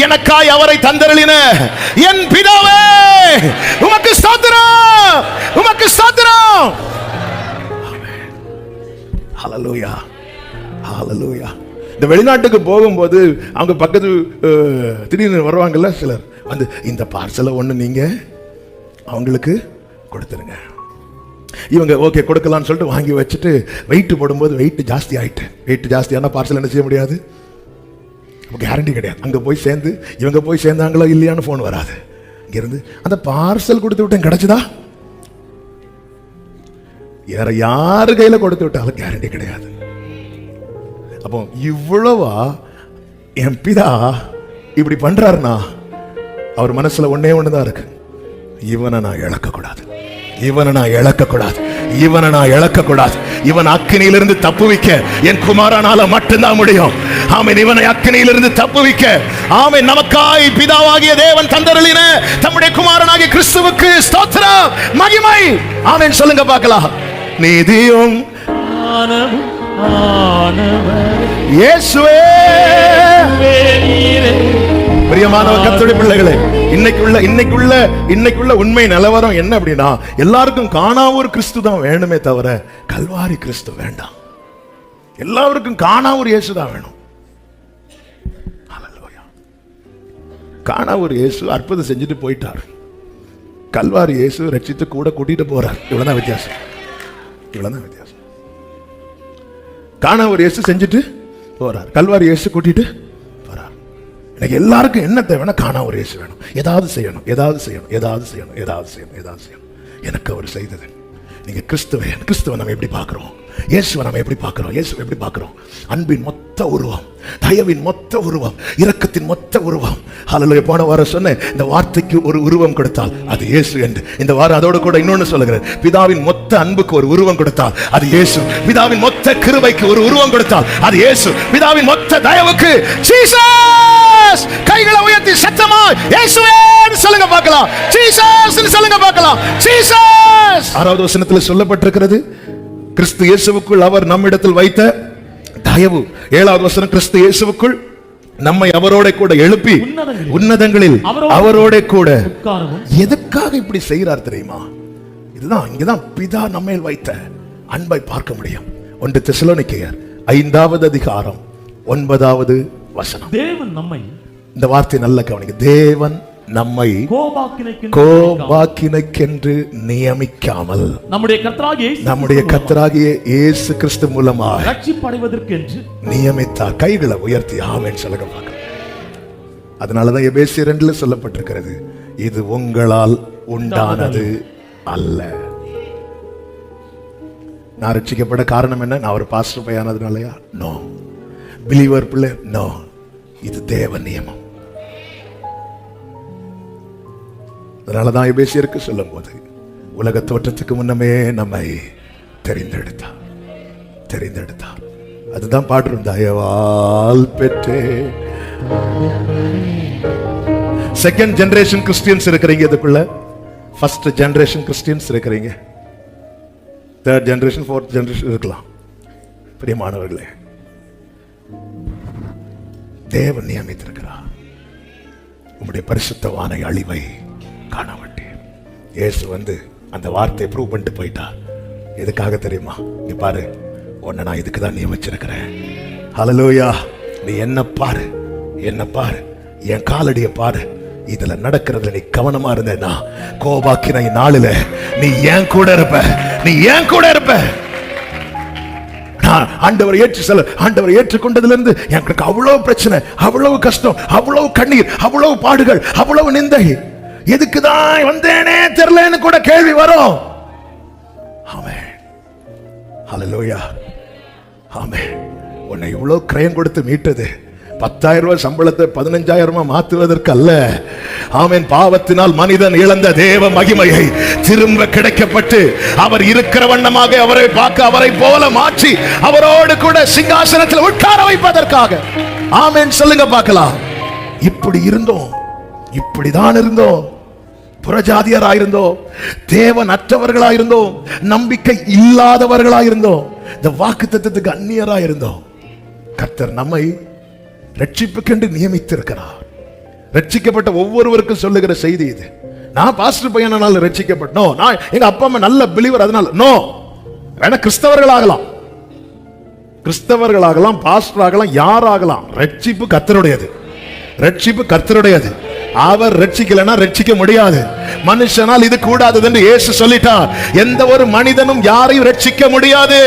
எனக்காய் அவரை தந்தருளின என் பிதாவே, உமக்கு ஸ்தோத்திரம், உமக்கு ஸ்தோத்திரம். ஹல்லேலூயா, ஹல்லேலூயா. இந்த வெளிநாட்டுக்கு போகும்போது அவங்க பக்கத்து திடீர்னு வருவாங்கல்ல சிலர், வந்து இந்த பார்சலை ஒண்ணு நீங்க அவங்களுக்கு கொடுத்துருங்க. இவங்க ஓகே கொடுக்கலாம்னு சொல்லிட்டு வாங்கி வச்சுட்டு வெயிட் போடும்போது வெயிட் ஜாஸ்தி ஆயிட்டு, வெயிட் ஜாஸ்தியான பார்சல் என்ன செய்ய முடியாது, கேரண்டி கிடையாது. அங்க போய் சேர்ந்து இவங்க போய் சேர்ந்தாங்களோ இல்லையான்னு போன் வராது. இங்கிருந்து அந்த பார்சல் கொடுத்து விட்டேன், கிடைச்சதா? வேற யாரு கையில கொடுத்து விட்டாலும் கேரண்டி கிடையாது. அப்போ இவ்வளவா என் பிதா இப்படி பண்றாருன்னா அவர் மனசுல ஒன்னே ஒண்ணுதான் இருக்கு, இவனை நான் இழக்க கூடாது, இவனை நான் இழக்க கூடாது, இவனை நான் இழக்க கூடாது. இவன் அக்கினியிலிருந்து தப்புவிக்க என் குமாரனால மட்டும்தான் முடியும். ஆமென். இவனை அக்கினியிலிருந்து தப்புவிக்க, ஆமென், நமக்காய் பிதாவாகிய தேவன் தந்தருளின தம்முடைய குமாரனாகிய கிறிஸ்துவுக்கு ஸ்தோத்திரம், மகிமை. ஆமென் சொல்லுங்க பார்க்கலாம். நீதியும் இயேசுவே. பிரியமானவர் கர்த்தருடைய பிள்ளைகளே, இன்னைக்குள்ள உண்மை நிலவரம் என்ன அப்படின்னா, எல்லாருக்கும் காணாவூர் கிறிஸ்து தான் வேணுமே தவிர கல்வாரி கிறிஸ்து வேண்டாம். எல்லாருக்கும் காணாவூர் இயேசு தான் வேணும். காணாவூர் இயேசு அற்புதம் செஞ்சுட்டு போயிட்டார், கல்வாரி இயேசு ரட்சித்து கூட கூட்டிட்டு போறார். இவ்வளவுதான் வித்தியாசம், இவ்வளவுதான் வித்தியாசம். காணாவூர் இயேசு செஞ்சுட்டு போறார், கல்வாரி இயேசு கூட்டிட்டு போறார். எனக்கு எல்லாருக்கும் என்ன தேவைன்னா காணாவூர் இயேசு வேணும். ஏதாவது செய்யணும், ஏதாவது செய்யணும், ஏதாவது செய்யணும், ஏதாவது செய்யணும், ஏதாவது செய்யணும். எனக்கு அவர் செய்தது. நீங்க கிறிஸ்துவை நம்ம எப்படி பார்க்கிறோம்? இயேசுவை நம்ம எப்படி பார்க்கிறோம்? இயேசுவை எப்படி பார்க்கிறோம்? அன்பின் மொத்த உருவம், தயவின் மொத்த உருவம், இரக்கத்தின் மொத்த உருவம். ஹல்லேலூயா. போன வாரம் சொன்னேன், இந்த வார்த்தைக்கு ஒரு உருவம் கொடுத்தால் அது இயேசு என்று. இந்த வாரம் அதோடு கூட இன்னொன்னு சொல்லுகிறேன், பிதாவின் மொத்த அன்புக்கு ஒரு உருவம் கொடுத்தால் அது இயேசு. பிதாவின் மொத்த கிருபைக்கு ஒரு உருவம் கொடுத்தால் அது இயேசு. பிதாவின் மொத்த தயவுக்கு ஜீசஸ். கைகளை உயர்த்தி சத்தமா இயேசுவே சொல்லுங்க பார்க்கலாம். ஜீசஸ் சொல்லுங்க பார்க்கலாம். ஜீசஸ். 6வது வசனத்தில் சொல்லப்பட்டிருக்கிறது, கிறிஸ்து இயேசுவுக்குள் அவர் நம்மிடத்தில் வைத்த தயவு. 7வது வசனம், கிறிஸ்து இயேசுவுக்குள் நம்மை அவரோட கூட எழுப்பி உன்னதங்களில் அவரோட கூட. எதுக்காக இப்படி செய்கிறார் தெரியுமா? இதுதான், இங்கதான் பிதா நம்மேல் வைத்த அன்பை பார்க்க முடியும். 1 தெசலோனிக்கேயர் 5வது அதிகாரம் 9வது வசனம். தேவன் நம்மை, இந்த வார்த்தை நல்ல கவனிங்க, தேவன் நம்மை கோபாக்கினைக்கென்று நியமிக்காமல் நம்முடைய கர்த்தராகிய இயேசு கிறிஸ்து மூலமாக ரட்சிப்படைவதற்கென்று நியமித்தார். கைகளை உயர்த்தி ஆமென் சொல்லுங்க பார்க்கலாம். அதனாலதான் எபேசியர் 2ல சொல்லப்பட்டிருக்கிறது, இது உங்களால் உண்டானது அல்ல. நான் ரட்சிக்கப்பட காரணம் என்ன? நான் ஒரு பாஸ்டர் பையனானதுனாலயா? நோ. பிலீவர் பிள்ளை? நோ. இது தேவ நியமம். அதனாலதான் எபேசியருக்கு சொல்லும் போது, உலக தோற்றத்துக்கு முன்னமே நம்மை தெரிந்தெடுத்தார். அதுதான் பாடுறோம், தயவால் பெற்றே. செகண்ட் ஜெனரேஷன் கிறிஸ்டியன்ஸ் இருக்கிறீங்க இதுக்குள்ள. ஃபர்ஸ்ட் ஜெனரேஷன் கிறிஸ்டியன்ஸ் இருக்கிறீங்க. தேர்ட் ஜெனரேஷன், ஃபோர்த் ஜெனரேஷன் இருக்கலாம். பிரியமானவர்களே, தேவன் நியமித்திருக்கிறார். உம்முடைய பரிசுத்தவான அழிவை காண மாட்டேன். இயேசு வந்து அந்த வார்த்தையை ப்ரூவ் பண்ணிட்டு போயிட்டார். எதுக்காக தெரியுமா? நீ பாரு, உன்னை நான் இதுக்கு தான் நியமிச்சிருக்கிறேன். ஹல்லேலூயா. நீ என்ன பாரு, என் காலடியை பாரு. இதுல நடக்கிறதுல நீ கவனமா இருந்தேன்னா, கோபாக்கினை நாளில நீ ஏன் கூட இருப்ப. ஆண்டவர் ஏற்றுக்கொண்டதுல இருந்து எனக்கு அவ்வளவு பிரச்சனை, அவ்வளவு கஷ்டம், அவ்வளவு கண்ணீர், அவ்வளவு பாடுகள், அவ்வளவு நிந்தை. எதுக்குதான் வந்தேனே தெரியலன்னு கூட கேள்வி வரும். ஆமென். ஹல்லேலூயா. ஆமென். உன்னை இவ்வளவு கிரயம் கொடுத்து மீட்டது 10,000 ரூபாய் சம்பளத்தை 15,000 மாற்றுவதற்கு அல்ல. ஆமென். பாவத்தினால் மனிதன் இழந்த தேவ மகிமையை திரும்ப கிடைக்கப்பட்டு அவர் இருக்கிற வண்ணமாக அவரை பார்க்க, அவரை போல மாற்றி அவரோடு கூட சிங்காசனத்தில் உட்கார வைப்பதற்காக. ஆமென் சொல்லுங்க பார்க்கலாம். இப்படிதான் இருந்தோம். புறஜாதியராயிருந்தோம், தேவன் அற்றவர்களாயிருந்தோம், நம்பிக்கை இல்லாதவர்களாயிருந்தோம், இந்த வாக்குத்தத்தத்துக்கு அந்நியராயிருந்தோம். கர்த்தர் நம்மை ரட்சிப்புக்கென்று நியமித்திருக்கிறார். ரட்சிக்கப்பட்ட ஒவ்வொருவருக்கும் சொல்லுகிற செய்தி இது. நான் பாஸ்டர் பையனால ரட்சிக்கப்பட்டோம், நான் எங்க அப்பா அம்மா நல்ல பிலீவர் அதனால நோ. வேணா கிறிஸ்தவர்களாகலாம், பாஸ்டர் ஆகலாம், யாராகலாம். ரட்சிப்பு கர்த்தருடையது. அவர் ரட்சிக்கலனா ரட்சிக்க முடியாது. மனுஷனால் இது கூடாது என்று இயேசு சொல்லிட்டார். எந்த ஒரு மனிதனும் யாரையும் ரட்சிக்க முடியாது.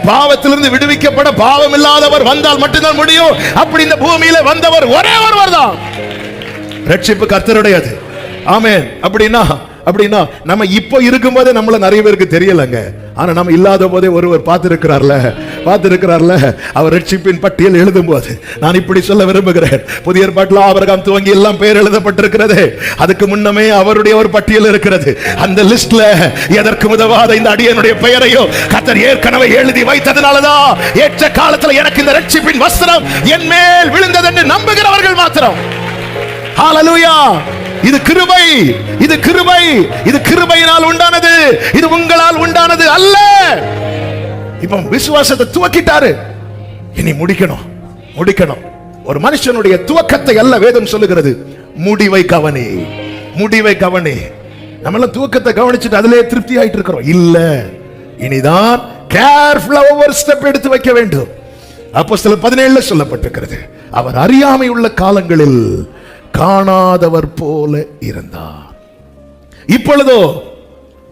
பாவத்திலிருந்து விடுவிக்கப்பட பாவம் இல்லாதவர் வந்தால் மட்டும்தான் முடியும். அப்படி இந்த பூமியில வந்தவர் ஒரே ஒருவர் தான். ரட்சிப்பு கர்த்தருடையது. ஆமென். அப்படின்னா நம்ம இப்போ இருக்கும்போதே நம்மள நிறைய பேருக்கு தெரியலங்க. ஆனா நம்ம இல்லாத போதே ஒருவர் பார்த்திருக்கிறார்ல. அவர் ரட்சிப்பின் பட்டியல் எழுதும் போது நான் இப்படி சொல்ல விரும்புகிறேன். புதிய ஏற்பாட்டில் ஆபிரகாம் துவங்கி எல்லாம் பெயர் எழுதப்பட்டிருக்கிறது. அதுக்கு முன்னமே அவருடைய ஒரு பட்டியல் இருக்கிறது. அந்த லிஸ்ட்ல எதற்கு உதவாத இந்த அடியனுடைய பெயரையோ கர்த்தர் ஏற்கனவே எழுதி வைத்ததனாலதான் ஏற்ற காலத்தில் எனக்கு இந்த ரட்சிப்பின் வஸ்திரம் என் மேல் விழுந்தது என்று நம்புகிறவர்கள் மாத்திரம். ஹல்லேலூயா. இது கிருபையினால் உண்டானது, இது உங்களால் உண்டானது அல்ல. இப்ப விசுவாசத்தை துவக்கிட்டாரு, இனி முடிக்கணும். ஒரு மனுஷனுடைய துவக்கத்தை அல்ல வேதம் சொல்லுகிறது, முடிவை கவனி. நம்ம எல்லாம் துவக்கத்தை கவனிச்சுட்டு அதிலே திருப்தி ஆயிட்டு இருக்கிறோம். இல்ல, இனிதான் கேர்ஃபுல்லா ஒவ்வொரு ஸ்டெப் எடுத்து வைக்க வேண்டும். அப்போஸ்தலர் 17 சொல்லப்பட்டிருக்கிறது, அவர் அறியாமை உள்ள காலங்களில் காணாதவர் போல இருந்தார். இப்பொழுதோ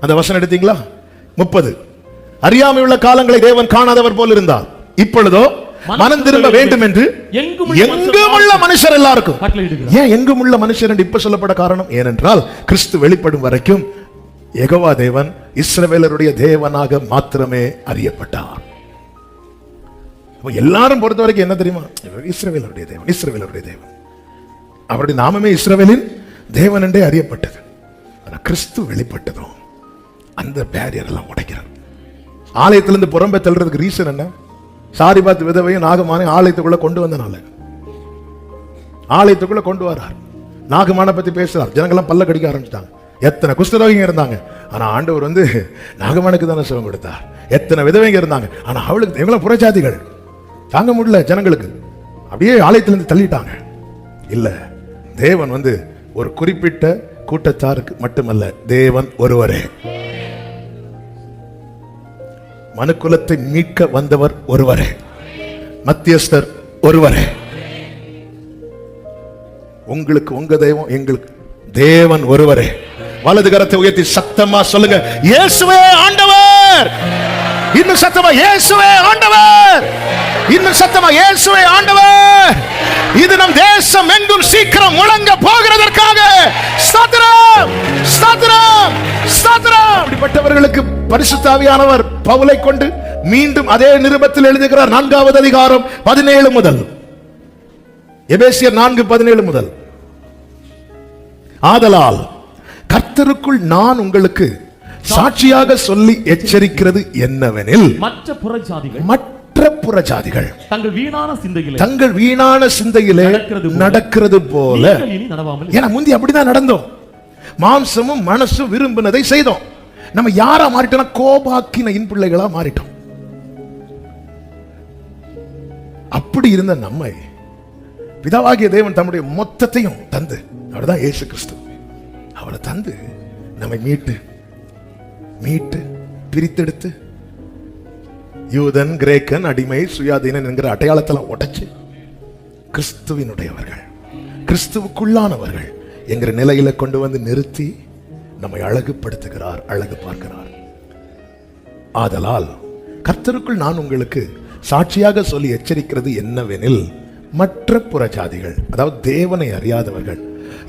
அந்த வசனம் எடுத்தீங்களா? 30. அறியாமை உள்ள காலங்களை தேவன் காணாதவர் போல இருந்தார். இப்பொழுதோ மனம் திரும்ப வேண்டும் என்று எங்கும் உள்ள மனுஷர் எல்லாருக்கும். ஏன் எங்கும் உள்ள மனுஷர் என்று இப்ப சொல்லப்பட காரணம்? ஏனென்றால் கிறிஸ்து வெளிப்படும் வரைக்கும் யெகோவா தேவன் இஸ்ரவேலருடைய தேவனாக மாத்திரமே அறியப்பட்டார். எல்லாரும் பொறுத்த வரைக்கும் என்ன தெரியுமா? இஸ்ரவேலுடைய தேவன், இஸ்ரவேலுடைய தேவன். அவருடைய நாமமே இஸ்ரவேலின் தேவன் என்றே அறியப்பட்டது. ஆனா கிறிஸ்து வெளிப்பட்டதும் அந்த பேரியர் எல்லாம் உடைக்கிறார். ஆலயத்திலிருந்து புறம்பே தள்ளுறதுக்கு ரீசன் என்ன? சாரிபாத் விதவையும் நாகமானை ஆலயத்துக்குள்ள கொண்டு வந்தனால. ஆலயத்துக்குள்ள கொண்டு வரார், நாகமான பத்தி பேசுறார், ஜனங்கள்லாம் பல்ல கடிக்க ஆரம்பிச்சிட்டாங்க. எத்தனை குஷ்டரோகிங்க இருந்தாங்க, ஆனா ஆண்டவர் நாகமானுக்கு தானே சுகம் கொடுத்தார். எத்தனை விதவைங்க இருந்தாங்க, ஆனா அவளுக்கு எவ்வளவு புறஜாதிகள் தாங்க முடியல, ஜனங்களுக்கு அப்படியே ஆலயத்திலிருந்து தள்ளிட்டாங்க. இல்ல, தேவன் ஒரு குறிப்பிட்ட கூட்டத்தாருக்கு மட்டுமல்ல, தேவன் ஒருவரே. மனுக்குலத்தை மீட்க வந்தவர் ஒருவரே, மத்தியஸ்தர் ஒருவரே. உங்களுக்கு உங்க தெய்வம், எங்களுக்கு தேவன் ஒருவரே. வலது கரத்தை உயர்த்தி சத்தமா சொல்லுங்க, இயேசுவே ஆண்டவர். இன்னும் சத்தமா, இயேசுவே ஆண்டவர். இன்னும் சத்தமா, இயேசுவே ஆண்டவர். இது நம் தேசம் எங்கும் சீக்கிரம் முழங்க போகிறதற்காக ஸ்தோத்திரம், ஸ்தோத்திரம், ஸ்தோத்திரம். அப்படிப்பட்டவர்களுக்கு பரிசுத்த ஆவியானவர் பவுலை கொண்டு மீண்டும் அதே நிருபத்தில் எழுதுகிறார். 4வது அதிகாரம் 17 முதல், எபேசியர் 4:17 முதல். ஆதலால் கர்த்தருக்குள் நான் உங்களுக்கு சாட்சியாக சொல்லி எச்சரிக்கிறது என்னவெனில், மற்ற புறஜாதிகள் தங்கள் வீணான சிந்தையிலே நடக்கிறது போல. ஏன்னா முந்தி அப்படிதான் நடந்தோம். மாம்சமும் மனசும் விரும்பினதை செய்தோம். நம்ம யாரா மாறிட்டோம்? கோபாக்கின பிள்ளைகளா மாறிட்டோம். அப்படி இருந்த நம்மை பிதாவாகிய தேவன் தம்முடைய மொத்தத்தையும் தந்து, அவர்தான் இயேசு கிறிஸ்து, அவரை தந்து நம்மை மீட்டு பிரித்தெடுத்து யூதன், கிரேக்கன், அடிமை, சுயாதீனன் என்கிற அடையாளத்தெல்லாம் உடைச்சு கிறிஸ்துவினுடையவர்கள், கிறிஸ்துவுக்குள்ளானவர்கள் என்கிற நிலையில கொண்டு வந்து நிறுத்தி நம்மை அழகுபடுத்துகிறார், அழகு பார்க்கிறார். ஆதலால் கர்த்தருக்குள் நான் உங்களுக்கு சாட்சியாக சொல்லி எச்சரிக்கிறது என்னவெனில், மற்ற புறஜாதிகள், அதாவது தேவனை அறியாதவர்கள்,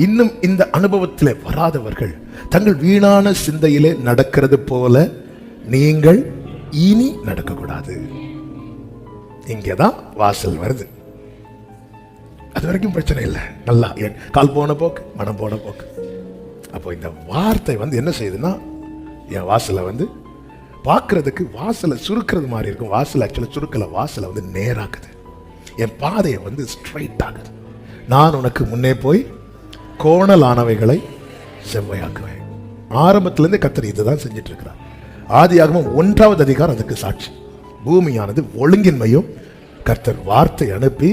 இன்னும் இந்த அனுபவத்திலே வராதவர்கள், தங்கள் வீணான சிந்தையிலே நடக்கிறது போல நீங்கள் இனி நடக்கக்கூடாது. இங்கேதான் வாசல் வருது. அது வரைக்கும் பிரச்சனை இல்லை, நல்லா கால் போன போக்கு, மனம் போன போக்கு. அப்போ இந்த வார்த்தை என்ன செய்யுதுன்னா, என் வாசலை பார்க்கறதுக்கு வாசலை சுருக்கிறது மாதிரி இருக்கும். வாசல் ஆக்சுவலாக சுருக்கல, வாசலை நேராக்குது. என் பாதையை ஸ்ட்ரைட் ஆகுது. நான் உனக்கு முன்னே போய் கோணலானவைகளை செவ்வையாக்குவேன். ஆரம்பத்திலிருந்து கர்த்தர் இதுதான் செஞ்சிட்டு இருக்கிறார். ஆதியாகமம் 1வது அதிகாரம் அதுக்கு சாட்சி. பூமியானது ஒழுங்கின்மையும், கர்த்தர் வார்த்தை அனுப்பி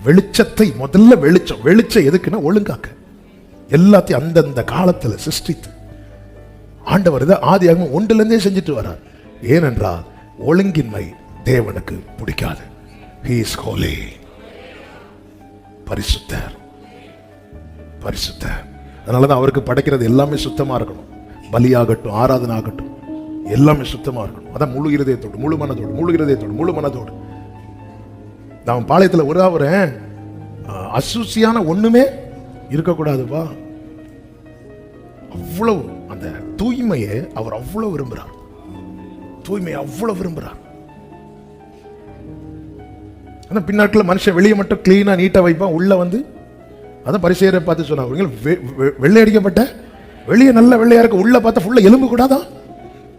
வெளிச்சத்தை, முதல்ல வெளிச்சம் எதுக்குன்னா ஒழுங்காக்க, எல்லாத்தையும் அந்தந்த காலத்துல சிருஷ்டித்து ஆண்டவர் ஆதியாகமம் 1லிருந்தே செஞ்சுட்டு வரார். ஏனென்றால் ஒழுங்கின்மை தேவனுக்கு பிடிக்காது. He is holy. பரிசுத்தர், பரிசுத்தர். அதனாலதான் அவருக்கு படைக்கிறது எல்லாமே சுத்தமா இருக்கணும். பலியாகட்டும், ஆராதனை ஆகட்டும், எல்லாமே சுத்தமா இருக்கணும். அதான் முழு இருதயத்தோடு, முழு மனதோடு, முழு இருதயத்தோடு, முழு மனதோடு. நான் பாளையத்தில் உருவாகிறேன், அசூசியான ஒண்ணுமே இருக்கக்கூடாதுப்பா. அவ்வளவு அந்த தூய்மையை அவர் அவ்வளவு விரும்புகிறார். தூய்மையை அவ்வளவு விரும்புகிறார். ஆனால் பின்னாட்களில் மனுஷன் வெளியே மட்டும் கிளீனாக நீட்டாக வைப்பான், உள்ள அதான் பரிசேயரை பார்த்து சொன்னாங்க, வெள்ளை அடிக்கப்பட்ட வெளியே நல்ல வெள்ளையா இருக்கு, உள்ள பார்த்தா ஃபுல்லாக எலும்பு கூடாதான்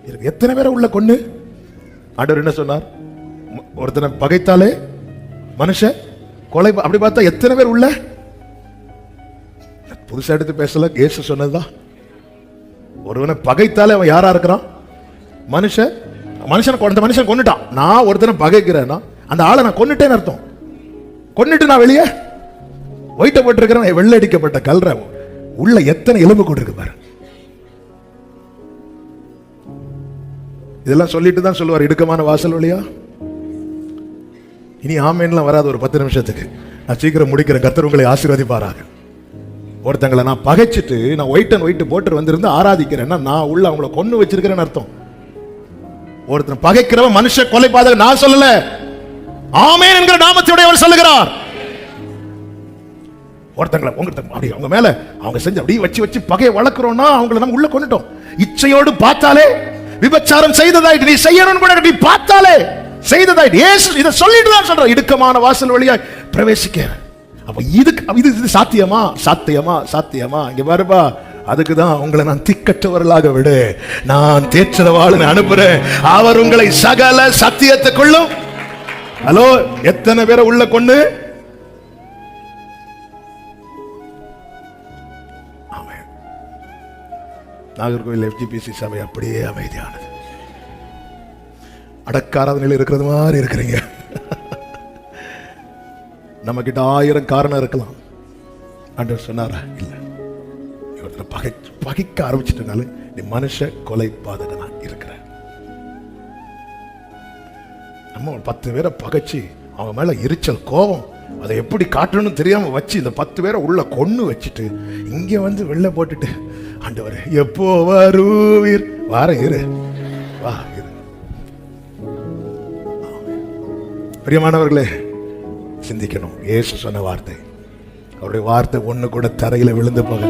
இருக்கு. எத்தனை பேரை உள்ள கொண்டு ஆண்டவர் என்ன சொன்னார்? ஒருத்தனை பகைத்தாலே மனுஷன் கொலை. அப்படி பார்த்தா எத்தனை பேர் உள்ள. புதுசா எடுத்து பேசல, இயேசு சொன்னதுதான். ஒருவனை பகைத்தாலே அவன் யாரா இருக்கிறான்? மனுஷன் கொன்னுட்டான். நான் ஒருத்தனை பகைக்கிறேன்னா அந்த ஆளை நான் கொன்னுட்டேன்னு அர்த்தம். கொன்னுட்டு நான் வெளியே ஒயிட்ட போட்டிருக்கிறேன், வெள்ளை அடிக்கப்பட்ட கல்ற உள்ள எத்தனை எலும்பு கொண்டிருக்கு பாரு. இதெல்லாம் சொல்லிட்டு தான் சொல்லுவார், இடுக்கமான வாசல் வழியா. இனி ஆமேன்லாம் வராது. ஒரு 10 நிமிஷத்துக்கு நான் சீக்கிரம் முடிக்கிறேன். கர்த்தர் உங்களை ஆசீர்வதிப்பாராக. ஒருத்தங்களை நான் பகைச்சிட்டு நான் ஒயிட் போட்டு வந்திருந்து ஆராதிக்கிறேன்னா நான் உள்ள அவங்கள கொன்னு வச்சிருக்கிறேன்னு அர்த்தம். ஒருத்தன் பகைக்கிறவன் மனுஷ கொலை பாதக நான் சொல்லல, ஆமென் என்கிற நாமத்தையுடையவர் சொல்லுகிறார். ஒருத்தங்களை அவங்க மேல அவங்க செஞ்சு அப்படியே வச்சு பகையை வளர்க்கிறோம்னா அவங்களை நம்ம உள்ள கொண்டுட்டோம். இச்சையோடு பார்த்தாலே விபச்சாரம் செய்ததாயிட்டு, நீ செய்யணும் கூட நீ பார்த்தாலே செய்ததாயிட்டு. இயேசு இதை சொல்லிட்டு தான் சொல்ற, இடுக்கமான வாசல் வழியாய் பிரவேசிக்க. அப்ப இது சாத்தியமா? சாத்தியமா? சாத்தியமா? இங்க பாருப்பா, அதுக்கு தான் உங்களை நான் திக்கற்றவர்களாக விடு, நான் தேற்றவாளனை அனுப்புறேன், அவர் உங்களை சகல சத்தியத்துக்குள்ளும். ஹலோ, எத்தனை பேரை உள்ள கொண்டு நாகர்கோவில் FGPC சபை அப்படியே அமைதியானது. அடக்காராத நிலையில் இருக்கிறது மாதிரி இருக்கிறீங்க. நம்ம கிட்ட 1000 காரணம் இருக்கலாம். ஆண்டவர் சொன்னாரா? இல்லை. பகைக்க ஆரம்பிச்சிட்டனால நீ மனுஷ கொலை பாதகனா இருக்கிற. நம்ம 10 பேரை பகைச்சு அவங்க மேல எரிச்சல், கோபம், அதை எப்படி காட்டணும்னு தெரியாம வச்சு இந்த 10 பேரை உள்ள கொன்னு வச்சுட்டு இங்க வந்து வெளில போட்டுட்டு, ஆண்டவரே எப்போ வருவீர்? வார இரு, வா இரு. பிரியமானவர்களே, சிந்திக்கணும். இயேசு சொன்ன வார்த்தை, அவருடைய வார்த்தை ஒண்ணு கூட தரையில விழுந்து போக.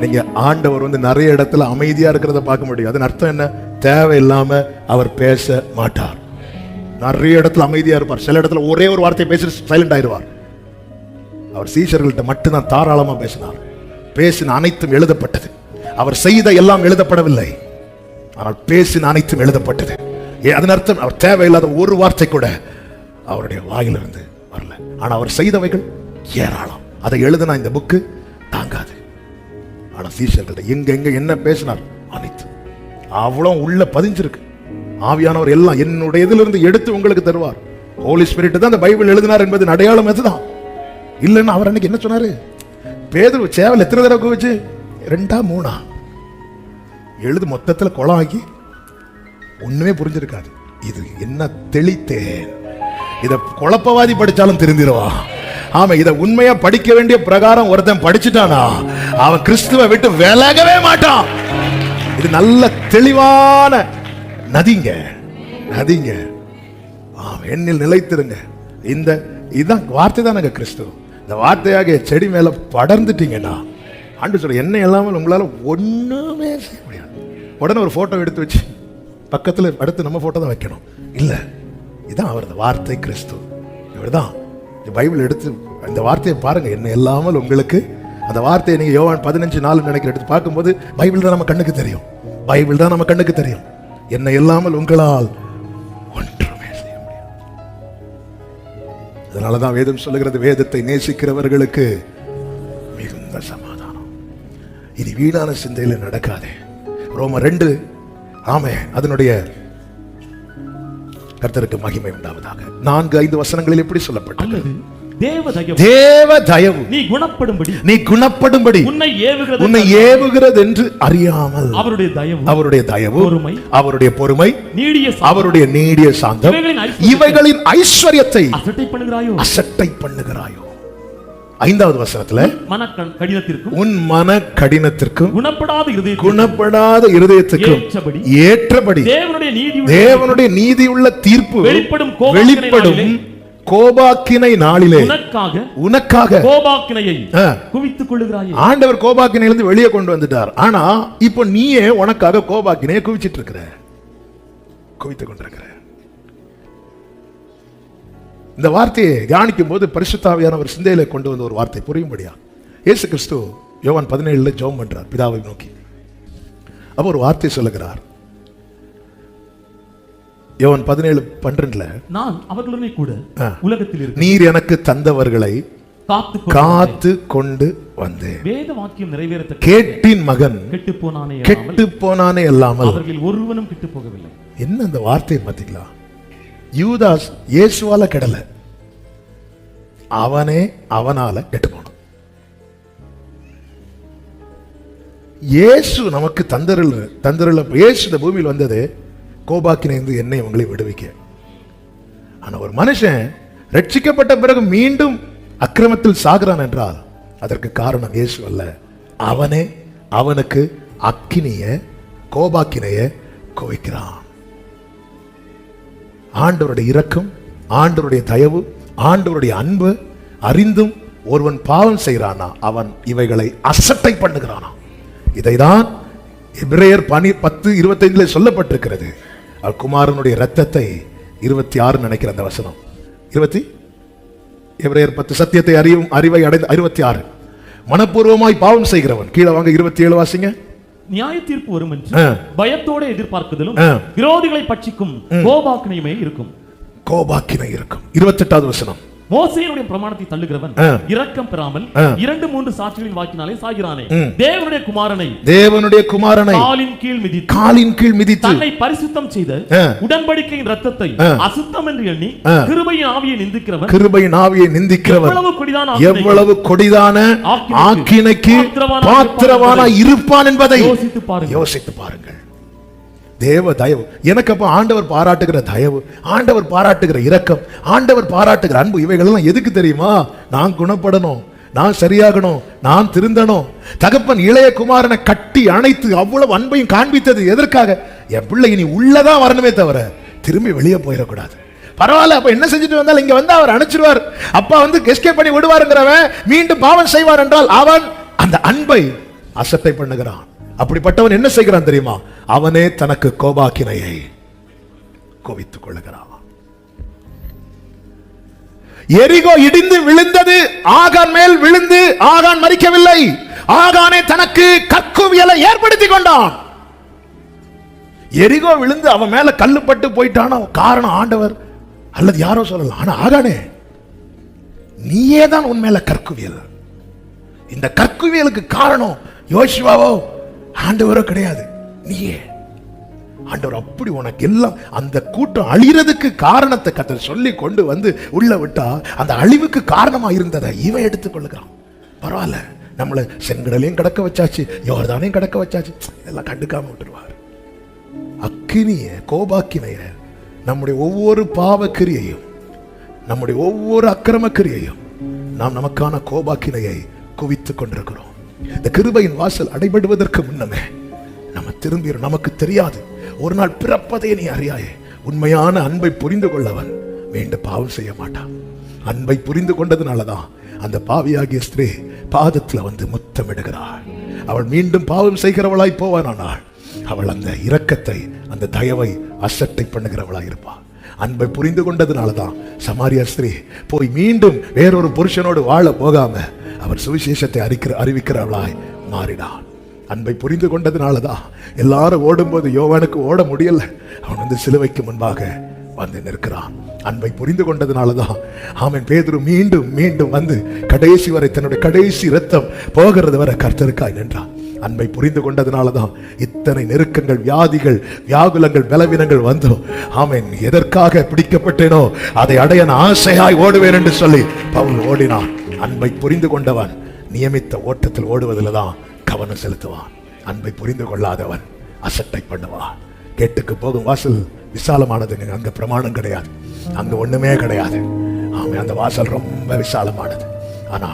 நீங்க ஆண்டவர் வந்து நிறைய இடத்துல அமைதியா இருக்கிறத பார்க்க முடியும். அதன் அர்த்தம் என்ன? தேவையில்லாம அவர் பேச மாட்டார். நிறைய இடத்துல அமைதியா இருப்பார், சில இடத்துல ஒரே ஒரு வார்த்தையை பேசி சைலண்ட் ஆயிடுவார். அவர் சீஷர்கள்ட்ட மட்டும்தான் தாராளமா பேசினார். பேசின அனைத்தும் எழுதப்பட்டது. அவர் செய்த எல்லாம் எழுதப்படவில்லை, ஆனால் பேசின அனைத்தும் எழுதப்பட்டது. அதன் அர்த்தம் அவர் தேவையில்லாத ஒரு வார்த்தை கூட அவருடைய வாயிலிருந்து வரல. ஆனா அவர் செய்தவைகள் ஏராளம். அதை எழுதினா இந்த புக்கு தாங்காது. ஆனா சீஷர்கள்ட்ட எங்க எங்க என்ன பேசினார் அனைத்து அவ்வளவு உள்ள பதிஞ்சிருக்கு. ஆவியானவர் எல்லாம் என்னுடைய இதிலிருந்து எடுத்து உங்களுக்கு தருவார். ஹோலி ஸ்பிரிட் தான் அந்த பைபிள் எழுதினார் என்பது அடையாளம் அதுதான். இல்லைன்னா அவர் அன்னைக்கு என்ன சொன்னாரு? பேதுரு சேவல் எத்தனை தடவை குவிச்சு? 2 3 எழுது மொத்தத்தில் குளம் ஆக்கி ஒண்ணுமே புரிஞ்சிருக்காது. இது என்ன தெளித்தேன், இத குழப்பவாதி படிச்சாலும் தெரிஞ்சிருவா. ஆமா, இத உண்மையா படிக்க வேண்டிய பிரகாரம் ஒருத்தன் படிச்சுட்டானா அவன் கிறிஸ்துவை விட்டு விலகவே மாட்டான். இது நல்ல தெளிவான நதிங்க, நதிங்க. என்னில் நிலைத்திருங்க. இந்த இதுதான் வார்த்தை தானங்க கிறிஸ்துவ. இந்த வார்த்தையாக செடி மேல படர்ந்துட்டீங்கன்னா ஆண்டு சொல்ற, என்ன இல்லாமல் உங்களால ஒண்ணுமே செய்ய முடியாது. உடனே ஒரு போட்டோ எடுத்து வச்சு பக்கத்துல அடுத்து நம்ம போட்டோ தான் வைக்கணும். இல்ல, இதான் அவரது வார்த்தை கிறிஸ்து. இவர்தான் பைபிள் எடுத்து இந்த வார்த்தையை பாருங்க. என்ன இல்லாமல் உங்களுக்கு, அந்த வார்த்தையை நீங்க யோவான் 15:4 நினைக்கிற எடுத்து பார்க்கும்போது பைபிள் தான் நம்ம கண்ணுக்கு தெரியும். பைபிள் தான் நம்ம கண்ணுக்கு தெரியும். என்ன இல்லாமல் உங்களால் ஒன்றுமே செய்ய முடியாது. அதனாலதான் வேதம் சொல்லுகிறது, வேதத்தை நேசிக்கிறவர்களுக்கு மிகுந்த சமாதானம். இனி வீணான சிந்தையில நடக்காதே. ரோமர் 2 ஆமே, அதனுடைய கர்த்தருக்கு மகிமை உண்டாவதாக 4-5 வசனங்களில் எப்படி சொல்லப்பட்டது? தேவ தயவு நீ குணப்படும்படி உன்னை ஏவுகிறது என்று அறியாமல் அவருடைய தயவு, அவருடைய பொறுமை, அவருடைய நீடிய சாந்தம், இவைகளின் ஐஸ்வர்யத்தை அசட்டை பண்ணுகிறாயோ. 5வது வசனத்துல உன் மன கடினத்திற்கும் குணப்படாத இருதயத்துக்கும் ஏற்றபடி தேவனுடைய நீதியுள்ள தீர்ப்பு வெளிப்படும் கோபாக்கினை நாளிலே உனக்காக கோபாக்கினையை குவித்துக் கொள்ளுகிறாய். ஆண்டவர் கோபாக்கினையிலிருந்து வெளியே கொண்டு வந்துட்டார். ஆனா இப்போ நீயே உனக்காக கோபாக்கினையை குவிச்சிட்டு இருக்கிற, குவித்துக் கொண்டிருக்கிற. இந்த வார்த்தையை தியானிக்கும் போது பரிசுத்த ஆவியானவர் சிந்தையில கொண்டு வந்த ஒரு வார்த்தை புரியும்படியா. இயேசு கிறிஸ்து யோவான் 17 ஜெபம் பண்றார் பிதாவை நோக்கி. அப்ப ஒரு வார்த்தை சொல்லுகிறார். யோவான் 17:12 நான் அவர்களுடனே கூட உலகத்தில் இருக்கிறேன், நீர் எனக்கு தந்தவர்களை காத்து கொண்டு வந்தேன். வேத வாக்கியம் நிறைவேறத்தக்க கேட்டின் மகன் கெட்டு போனானே அல்லாமல் அவர்கள் ஒருவனும் கெட்டு போகவில்லை. என்ன அந்த வார்த்தையை பார்த்தீங்களா? யூதாஸ் இயேசுவால கெடல, அவனே அவனால கெட்டு போனான். இயேசு நமக்கு தந்தருள இயேசு இந்த பூமியில் வந்தது கோபாக்கினை என்னை உங்களை விடுவிக்க. ஆனா ஒரு மனுஷன் ரட்சிக்கப்பட்ட பிறகு மீண்டும் அக்கிரமத்தில் சாகிறான் என்றால் அதற்கு காரணம் இயேசு அல்ல, அவனே அவனுக்கு அக்கினிய கோபாக்கினைய குவிக்கிறான். ஆண்டவருடைய இரக்கம், ஆண்டவருடைய தயவு, ஆண்டவருடைய அன்பு அறிந்தும் ஒருவன் பாவம் செய்கிறானா அவன் இவைகளை அசட்டை பண்ணுகிறானா. இதைதான் எபிரேயர் 10:25 சொல்லப்பட்டிருக்கிறது. குமாரனுடைய இரத்தத்தை 26 நினைக்கிற அந்த வசனம். 20 எபிரேயர் 10 சத்தியத்தை அறிவை அடைந்த 26. மனப்பூர்வமாய் பாவம் செய்கிறவன். கீழே வாங்க 27 வாசிங்க. நியாய தீர்ப்பு வரும் என்று பயத்தோட எதிர்பார்க்குதலும் விரோதிகளை பட்சிக்கும் கோபாக்கினையுமே இருக்கும். கோபாக்கினை இருக்கும். 28வது வசனம். மோசேயுடைய பிரமாணத்தை தள்ளுகிறவன் இரக்கம் பெறாமல் 2-3 சாட்சிகளின் வாக்கினாலே சாகிறானே. தேவனுடைய குமாரனை காலின் கீழ் மிதித்து தன்னை பரிசுத்தம் செய்த உடன்படிக்கையின் இரத்தத்தை அசுத்தம் என்று எண்ணி கிருபையின் ஆவியை நிந்திக்கிறவன் எவ்வளவு கொடிதான ஆக்கினைக்கு பாத்திரவானாய் இருப்பான் என்பதை யோசித்து பாருங்கள். தேவ தயவு. எனக்கு அப்ப ஆண்டவர் பாராட்டுகிற தயவு, ஆண்டவர் பாராட்டுகிற இரக்கம், ஆண்டவர் பாராட்டுகிற அன்பு, இவைகளெல்லாம் எதுக்கு தெரியுமா? நான் குணப்படணும், நான் சரியாகணும், நான் திருந்தணும். தகப்பன் இளைய குமாரனை கட்டி அணைத்து அவ்வளவு அன்பையும் காண்பித்தது எதற்காக? என் பிள்ளை இனி உள்ளதான் வரணுமே தவிர திரும்பி வெளியே போயிடக்கூடாது. பரவாயில்ல, அப்ப என்ன செஞ்சுட்டு வந்தாலும் இங்க வந்து அவர் அனுப்பிச்சிருவார், அப்பா வந்து எஸ்கேப் பண்ணி விடுவாருங்கிறவன் மீண்டும் பாவம் செய்வார் என்றால் அவன் அந்த அன்பை அசட்டை பண்ணுகிறான். அப்படிப்பட்டவன் என்ன செய்கிறான் தெரியுமா? அவனே தனக்கு கோபாக்கினையை கோபித்துக் கொள்ளுகிறான். எரிகோ இடிந்து விழுந்தது, ஆகான் மேல் விழுந்து ஆகான் மரிக்கவில்லை. ஆகானே தனக்கு கற்குவியலை ஏற்படுத்திக் கொண்டான். எரிகோ விழுந்து அவன் மேல கல்லுப்பட்டு போயிட்டான காரணம் ஆண்டவர் அல்லது யாரோ சொல்லலாம். ஆனா ஆகானே, நீயே தான் உன் மேல கற்குவியல். இந்த கற்குவியலுக்கு காரணம் யோசுவாவோ ஆண்டவரோ கிடையாது, நீயே. ஆண்டவர் அப்படி உனக்கு எல்லாம் அந்த கூட்டம் அழிறதுக்கு காரணத்தை கர்த்தர் சொல்லி கொண்டு வந்து உள்ள விட்டா அந்த அழிவுக்கு காரணமா இருந்ததை இவன் எடுத்துக்கொள்ளுகிறான். பரவாயில்ல, நம்மளை செங்கடலையும் கடக்க வச்சாச்சு, யோர்தானையும் கடக்க வச்சாச்சு, இதெல்லாம் கண்டுக்காம விட்டுருவார். அக்கினிய கோபாக்கினைய நம்முடைய ஒவ்வொரு பாவக்கிரியையும், நம்முடைய ஒவ்வொரு அக்கிரம கிரியையும் நாம் நமக்கான கோபாக்கினையை குவித்துக் கொண்டிருக்கிறோம். இந்த கிருபையின் வாசல் அடைபடுவதற்கு முன்னமே நம்ம திரும்பிடும். நமக்கு தெரியாது, ஒரு நாள் பிறப்பதே நீ அறியாயே. உண்மையான அன்பை புரிந்து கொள்ளவன் மீண்டும் பாவம் செய்ய மாட்டான். அன்பை புரிந்து கொண்டதுனாலதான் அந்த பாவியாகிய ஸ்திரீ பாதத்துல வந்து முத்தமிடுகிறாள். அவள் மீண்டும் பாவம் செய்கிறவளாய் போவானானால் அவள் அந்த இரக்கத்தை, அந்த தயவை அசட்டை பண்ணுகிறவளாய் இருப்பாள். அன்பை புரிந்து கொண்டதுனாலதான் சமாரியா ஸ்திரீ போய் மீண்டும் வேறொரு புருஷனோடு வாழ போகாம அவர் சுவிசேஷத்தை அறிவிக்கிறவளாய் மாறினான். அன்பை புரிந்து கொண்டதுனாலதான் எல்லாரும் ஓடும்போது யோவானுக்கு ஓட முடியல, அவன் வந்து சிலுவைக்கு முன்பாக வந்து நிற்கிறான். அன்பை புரிந்து கொண்டதுனாலதான் ஆமென் பேதுரு மீண்டும் மீண்டும் வந்து கடைசி வரை தன்னுடைய கடைசி இரத்தம் போகிறது வரை கர்த்தருக்காய் நின்றான். அன்பை புரிந்து கொண்டதுனாலதான் இத்தனை நெருக்கங்கள், வியாதிகள், வியாகுலங்கள், பலவீனங்கள் வந்தோம். ஆமென், எதற்காக பிடிக்கப்பட்டேனோ அதை அடைய ஆசையாய் ஓடுவேன் என்று சொல்லி பவுல் ஓடினான். அன்பை புரிந்து கொண்டவன் நியமித்த ஓட்டத்தில் ஓடுவதில் தான் கவனம் செலுத்துவான். அன்பை புரிந்து கொள்ளாதவன் அசட்டை பண்ணுவான். கேட்டுக்கு போகும் வாசல் விசாலமானதுங்க, அங்க பிரமாணம் கிடையாது, அங்க ஒண்ணுமே கிடையாது. ஆமாம், அந்த வாசல் ரொம்ப விசாலமானது. ஆனா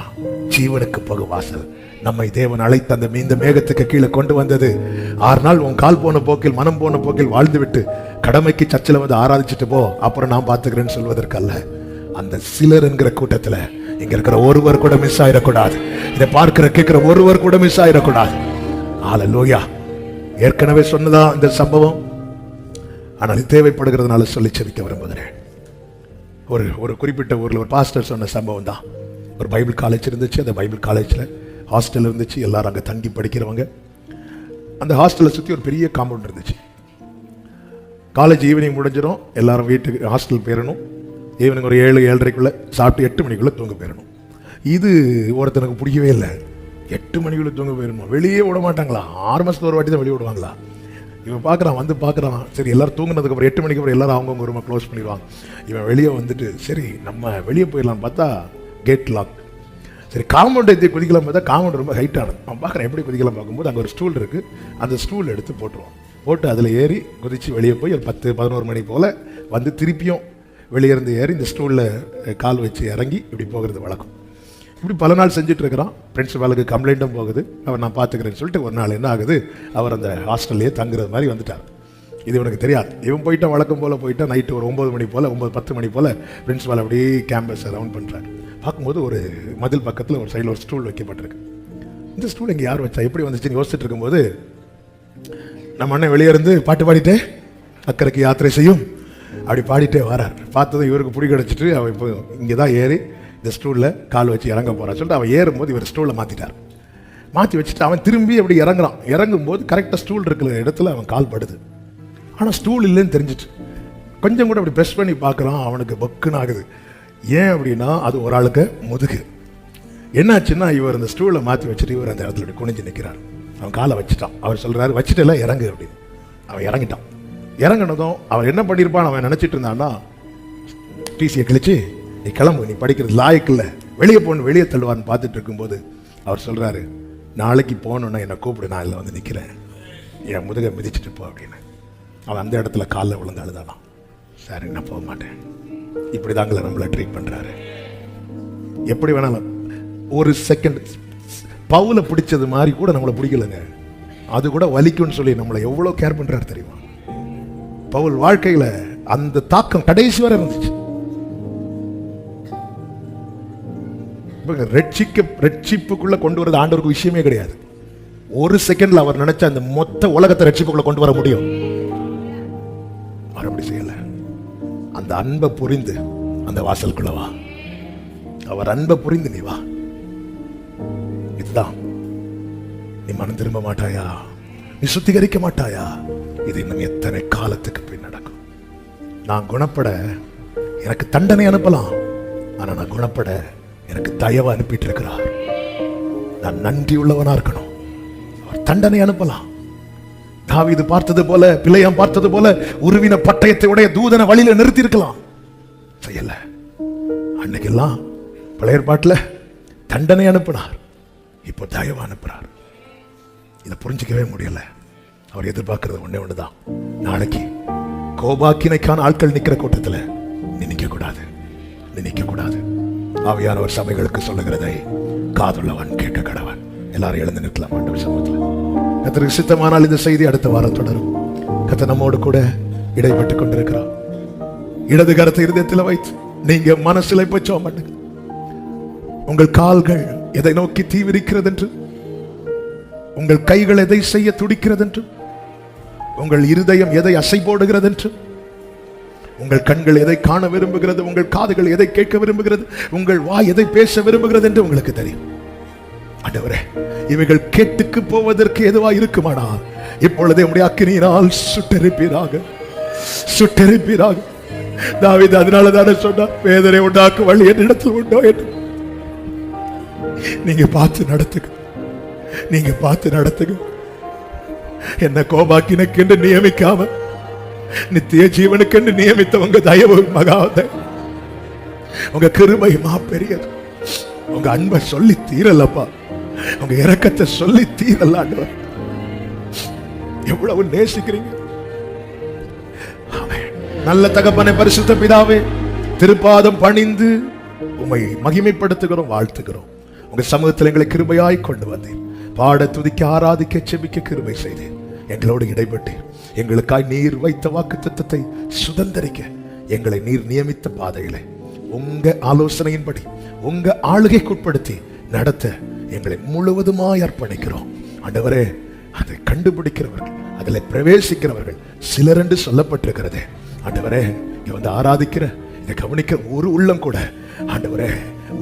ஜீவனுக்கு போகும் வாசல் நம்மை தேவன் அழைத்த அந்த இந்த மேகத்துக்கு கீழே கொண்டு வந்தது. 6 நாள் உன் கால் போன போக்கில், மனம் போன போக்கில் வாழ்ந்து விட்டு கடமைக்கு சர்ச்சில் வந்து ஆராதிச்சுட்டு போ, அப்புறம் நான் பார்த்துக்கிறேன்னு சொல்வதற்கல்ல. அந்த சிலர் என்கிற கூட்டத்துல இங்க இருக்கிற ஒருவர் கூட மிஸ் ஆயிடக்கூடாது. இதை பார்க்கிற கேட்கிற ஒருவர் கூட மிஸ் ஆயிடக்கூடாது. ஹல்லேலூயா. ஏற்கனவே சொன்னதா இந்த சம்பவம், ஆனால் இது தேவைப்படுகிறதுனால சொல்லி செபிக்க விரும்புகிறேன். ஒரு குறிப்பிட்ட ஊர்ல ஒரு பாஸ்டர் சொன்ன சம்பவம் தான். ஒரு பைபிள் காலேஜ் இருந்துச்சு. அந்த பைபிள் காலேஜ்ல ஹாஸ்டல் இருந்துச்சு. எல்லாரும் அங்கே தங்கி படிக்கிறவங்க. அந்த ஹாஸ்டலை சுற்றி ஒரு பெரிய காம்பவுண்ட் இருந்துச்சு. காலேஜ் ஈவினிங் முடிஞ்சிடும், எல்லாரும் வீட்டுக்கு ஹாஸ்டல் போயிடணும். ஈவினிங் ஒரு 7-7:30 சாப்பிட்டு 8 மணிக்குள்ளே தூங்க போயிடணும். இது ஒருத்தனுக்கு பிடிக்கவே இல்லை. 8 மணிக்குள்ளே தூங்க போயிடணும், வெளியே விட மாட்டாங்களா? 6 மாதத்துக்கு ஒரு வாட்டி தான் வெளியே விடுவாங்களா? இவன் பார்க்குறான், வந்து பார்க்குறான். சரி, எல்லாரும் தூங்கினதுக்கப்புறம் 8 மணிக்கு அப்புறம் எல்லாரும் அவங்கவுங்க ரூமை க்ளோஸ் பண்ணிடுவாங்க. இவன் வெளியே வந்துட்டு சரி நம்ம வெளியே போயிடலான்னு பார்த்தா கேட் லாக். சரி, காம்பவுண்ட் எத்தி குதிக்கலாம் பார்த்தா காம்பவுண்ட் ரொம்ப ஹைட்டானது. அவன் பார்க்குறேன் எப்படி குதிக்கலாம் பார்க்கும்போது அங்கே ஒரு ஸ்டூல் இருக்குது. அந்த ஸ்டூல் எடுத்து போட்டுருவான். போட்டு அதில் ஏறி குதித்து வெளியே போய் ஒரு 10-11 மணி போல் வந்து திருப்பியும் வெளியே இருந்து ஏறி இந்த ஸ்டூலில் கால் வச்சு இறங்கி இப்படி போகிறது வழக்கம். இப்படி பல நாள் செஞ்சுட்டு இருக்கிறான். பிரின்சிபாலுக்கு கம்ப்ளைண்ட்டும் போகுது. அவர் நான் பார்த்துக்கிறேன்னு சொல்லிட்டு ஒரு நாள் என்ன ஆகுது, அவர் அந்த ஹாஸ்டல்லையே தங்குறது மாதிரி வந்துட்டார். இது இவனுக்கு தெரியாது. இவன் போயிட்டா வழக்கம் போல் போயிட்டா நைட்டு ஒரு 9 மணி போல் 9-10 மணி போல் பிரின்சிபால் அப்படியே கேம்பஸை ரவுண்ட் பண்ணுறாரு. பார்க்கும்போது ஒரு மதில் பக்கத்தில் ஒரு சைடில் ஒரு ஸ்டூல் வைக்கப்பட்டிருக்கு. இந்த ஸ்டூல் இங்கே யார் வச்சா, எப்படி வந்துச்சுன்னு யோசிச்சுட்டு இருக்கும்போது நம்ம அண்ணன் வெளியே இருந்து பாட்டு பாடிட்டே அக்கறைக்கு யாத்திரை செய்யும் அப்படி பாடிட்டே வரார். பார்த்ததும் இவருக்கு பிடி கிடச்சிட்டு அவன் இப்போ இங்கே தான் ஏறி இந்த ஸ்டூலில் கால் வச்சு இறங்க போகிறான்னு சொல்லிட்டு அவன் ஏறும்போது இவர் ஸ்டூலை மாற்றிட்டார். மாற்றி வச்சுட்டு அவன் திரும்பி அப்படி இறங்குறான். இறங்கும்போது கரெக்டாக ஸ்டூல் இருக்கிற இடத்துல அவன் கால் படுது. ஆனால் ஸ்டூல் இல்லைன்னு தெரிஞ்சிட்டு கொஞ்சம் கூட அப்படி ப்ரெஸ் பண்ணி பார்க்குறான். அவனுக்கு பக்குன்னு ஆகுது. ஏன் அப்படின்னா அது ஒரு ஆளுக்கு முதுகு. என்னாச்சுன்னா இவர் அந்த ஸ்டூலை மாற்றி வச்சுட்டு இவர் அந்த இடத்துல குனிஞ்சு நிற்கிறார். அவன் காலை வச்சுட்டான். அவர் சொல்கிறாரு வச்சுட்டு எல்லாம் இறங்கு அப்படின்னு. அவன் இறங்கிட்டான். இறங்கினதும் அவன் என்ன பண்ணியிருப்பான் அவன் நினச்சிட்டு இருந்தான்னா, டிசியை கிழிச்சு நீ கிளம்பு, நீ படிக்கிறது லாயக்கில்லை, வெளியே போகணும், வெளியே தள்ளுவான்னு பார்த்துட்டு இருக்கும்போது அவர் சொல்கிறாரு, நாளைக்கு போகணுன்னா என்னை கூப்பிடு, நான் இதில் வந்து நிற்கிறேன், என் முதுகை மிதிச்சுட்டு போ அப்படின்னு. அவன் அந்த இடத்துல காலில் விழுந்து அழுதானான். சரி நான் போக மாட்டேன். இப்படி தாங்களே நம்மளை ட்ரீட் பண்ணுறாரு. எப்படி வேணாலும் ஒரு செகண்ட் பவுலை பிடிச்சது மாதிரி கூட நம்மளை பிடிக்கலைங்க. அது கூட வலிக்கும்னு சொல்லி நம்மளை எவ்வளோ கேர் பண்ணுறாரு தெரியுமா? பவுல் வாழ்க்கையில் அந்த தாக்கம் கடைசி வரை இருந்துச்சு. ரட்சிப்புக்குள்ள கொண்டு வரது ஆண்டவருக்கு விஷயமே கிடையாது. ஒரு செகண்ட்ல அவர் நினைச்ச அந்த மொத்த உலகத்தை ரட்சிப்புக்குள்ள கொண்டு வர முடியும். அவர் அப்படி செய்யல. அந்த அன்பை புரிந்து அந்த வாசலுக்குள்ள வா. அவர் அன்பை புரிந்து நீ வா. இதுதான். நீ மனம் திரும்ப மாட்டாயா? நீ சுத்திகரிக்க மாட்டாயா? இது இன்னும் எத்தனை காலத்துக்கு பின் நடக்கும்? நான் குணப்பட எனக்கு தண்டனை அனுப்பலாம், ஆனா நான் குணப்பட எனக்கு தயவு அனுப்பிட்டு இருக்கிறார். நான் நன்றி உள்ளவனா இருக்கணும். அவர் தண்டனை அனுப்பலாம். தாவீது பார்த்தது போல, பிள்ளையாம் பார்த்தது போல உருவின பட்டயத்தை உடைய தூதனை வழியில நிறுத்தி இருக்கலாம். செய்யல. அன்னைக்கெல்லாம் பழைய ஏற்பாட்டுல தண்டனை அனுப்பினார், இப்போ தயவு அனுப்புறார். இதை புரிஞ்சிக்கவே முடியல. அவர் எதிர்பார்க்கிறது ஒண்ணே ஒண்ணுதான். நாளைக்கு கோபாக்கினைக்கான ஆட்கள் நிக்கிற கூட்டத்தில் நீ நிக்க கூடாது, நீ நிக்க கூடாது. ஆவியானவர் சபைகளுக்கு சொல்லுகிறதை காதுள்ளவன் கேட்க கடவன். எல்லாரும் எழுந்து நிற்கலாம் ஆண்டவர் சமூகத்தில். கர்த்தருக்கு சித்தமானால் இந்த செய்தி அடுத்த வாரம் தொடரும். கர்த்தர் நம்மோடு கூட இடைப்பட்டுக் கொண்டிருக்கிறார். இடது கரத்தை இருதயத்தில் வைத்து நீங்க மனசில் பச்சோம் பண்ணுங்க. உங்கள் கால்கள் எதை நோக்கி தீவிரிக்கிறது என்று, உங்கள் கைகள் எதை செய்ய துடிக்கிறது என்று, உங்கள் இருதயம் எதை அசை போடுகிறது என்று, உங்கள் கண்கள் எதை காண விரும்புகிறது, உங்கள் காதுகள் எதை கேட்க விரும்புகிறது, உங்கள் வாய் எதை பேச விரும்புகிறது என்று உங்களுக்கு தெரியும். ஆண்டவரே, இவைகள் கேட்டுக்கு போவதற்கு எதுவா இருக்குமானால் இப்பொழுதே உம்முடைய அக்கினியினால் சுட்டெரிப்பீராக, சுட்டெரிப்பீராக. தாவீது அதனால தானே சொன்னார், வேதனை உண்டாக்கும் வழி என்னிடத்தில் உண்டோ என்று. நீங்க பார்த்து நடத்துங்க, நீங்க பார்த்து நடத்துங்க. என்ன கோபாக்கினுக்கு என்று நியமிக்காம நித்திய ஜீவனுக்கு என்று நியமித்த உங்க தயவு மகாத, உங்க கிருபை மாபெரியது. உங்க அன்பை சொல்லி தீரலப்பா, உங்க இரக்கத்தை சொல்லி தீரல. ஆண்டவர் எவ்வளவு நேசிக்கிறீங்க. நல்ல தகப்பனை, பரிசுத்த பிதாவே, திருப்பாதம் பணிந்து உம்மை மகிமைப்படுத்துகிறோம், வாழ்த்துகிறோம். உங்க சமூகத்தில் எங்களை கிருபையாய் கொண்டு வந்தேன். பாட, துதிக்க, ஆராதிக்க, செபிக்க கிருபை செய்தேன். எங்களோடு இடைப்பட்டு எங்களுக்காய் நீர் வைத்த வாக்குத்தத்தத்தை சுதந்தரிக்க எங்களை நீர் நியமித்த பாதைகளை உங்க ஆலோசனையின்படி உங்க ஆளுகைக்குட்படுத்தி நடத்த எங்களை முழுவதுமாய் அர்ப்பணிக்கிறோம். ஆண்டவரே, அதை கண்டுபிடிக்கிறவர்கள், அதில் பிரவேசிக்கிறவர்கள் சிலர் என்று சொல்லப்பட்டிருக்கிறது. ஆண்டவரே, இங்க வந்து ஆராதிக்கிற, இதை கவனிக்கிற ஒரு உள்ளம் கூட, ஆண்டவரே,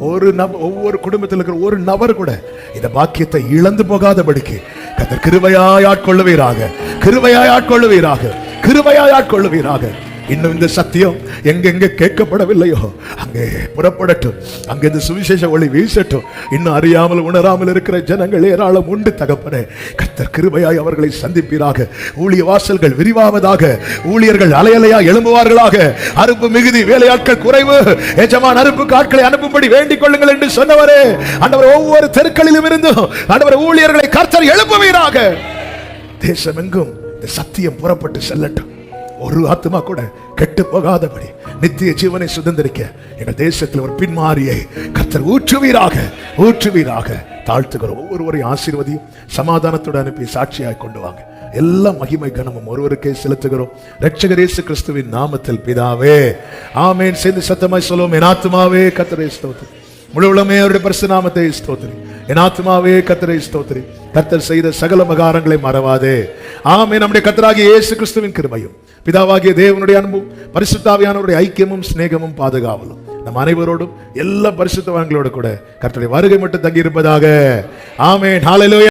ஒவ்வொரு குடும்பத்தில் இருக்கிற ஒரு நபர் கூட இந்த பாக்கியத்தை இழந்து போகாதபடிக்கு கர்த்தர் கிருபையாய் ஆட்கொள்ளுவீராக, கிருபையாய் ஆட்கொள்ளுவீராக, கிருபையாய் ஆட்கொள்ளுவீராக. இன்னும் இந்த சத்தியம் எங்கெங்க கேட்கப்படவில்லையோ அங்கே புறப்படட்டும், அங்கே இந்த சுவிசேஷ ஒளி வீசட்டும். இன்னும் அறியாமல் உணராமல் இருக்கிற ஜனங்கள் ஏராளம் உண்டு தகப்பனே. கர்த்தர் கிருபையாய் அவர்களை சந்திப்பீராக. ஊழிய வாசல்கள் விரிவாவதாக, ஊழியர்கள் அலையலையா எழும்புவார்களாக. அறுப்பு மிகுதி, வேலையாட்கள் குறைவு, எஜமான் அறுப்புக்கு ஆட்களை அனுப்பும்படி வேண்டிக் கொள்ளுங்கள் என்று சொன்னவரே, ஆண்டவர் ஒவ்வொரு தெருக்களிலும் இருந்தும் ஆண்டவர் ஊழியர்களை கர்த்தர் எழுப்புவீராக. தேசமெங்கும் இந்த சத்தியம் புறப்பட்டு செல்லட்டும். ஒரு ஆத்மா கூட கெட்டு போகாதபடி நித்திய ஜீவனை சுதந்திரிக்க எங்கள் தேசத்தில் ஒரு பின்மாரியை கர்த்தர் ஊற்றுவீராக, ஊற்றுவீராக. தாழ்த்துகிறோம். ஒவ்வொருவரையும் ஆசீர்வதியும் சமாதானத்தோடு அனுப்பி சாட்சியாய் கொண்டு வாங்க. எல்லா மகிமை கனமும் ஒருவருக்கே செலுத்துகிறோம், இரட்சகர் இயேசு கிறிஸ்துவின் நாமத்தில் பிதாவே, ஆமென். சேர்ந்து சத்தமாய் சொல்லுவோம், என் ஆத்துமாவே கர்த்தரை ஸ்தோத்திரி, முழு உலகமே அவருடைய பரிசுத்த நாமத்தை ஸ்தோத்திரி. என் ஆத்மாவே கர்த்தரை ஸ்தோத்திரி. கர்த்தர் செய்த சகல உபகாரங்களை மறவாதே. ஆமென். நம்முடைய கர்த்தராகிய இயேசு கிறிஸ்துவின் கிருபையும் பிதாவாகிய தேவனுடைய அன்பும் பரிசுத்தாவியானவருடைய ஐக்கியமும் சிநேகமும் பாதுகாவலும் நம் அனைவரோடும் எல்லா பரிசுத்தவான்களோடு கூட கர்த்தருடைய வருகை மட்டும் தங்கி இருப்பதாக. ஆமென். ஹல்லேலூயா.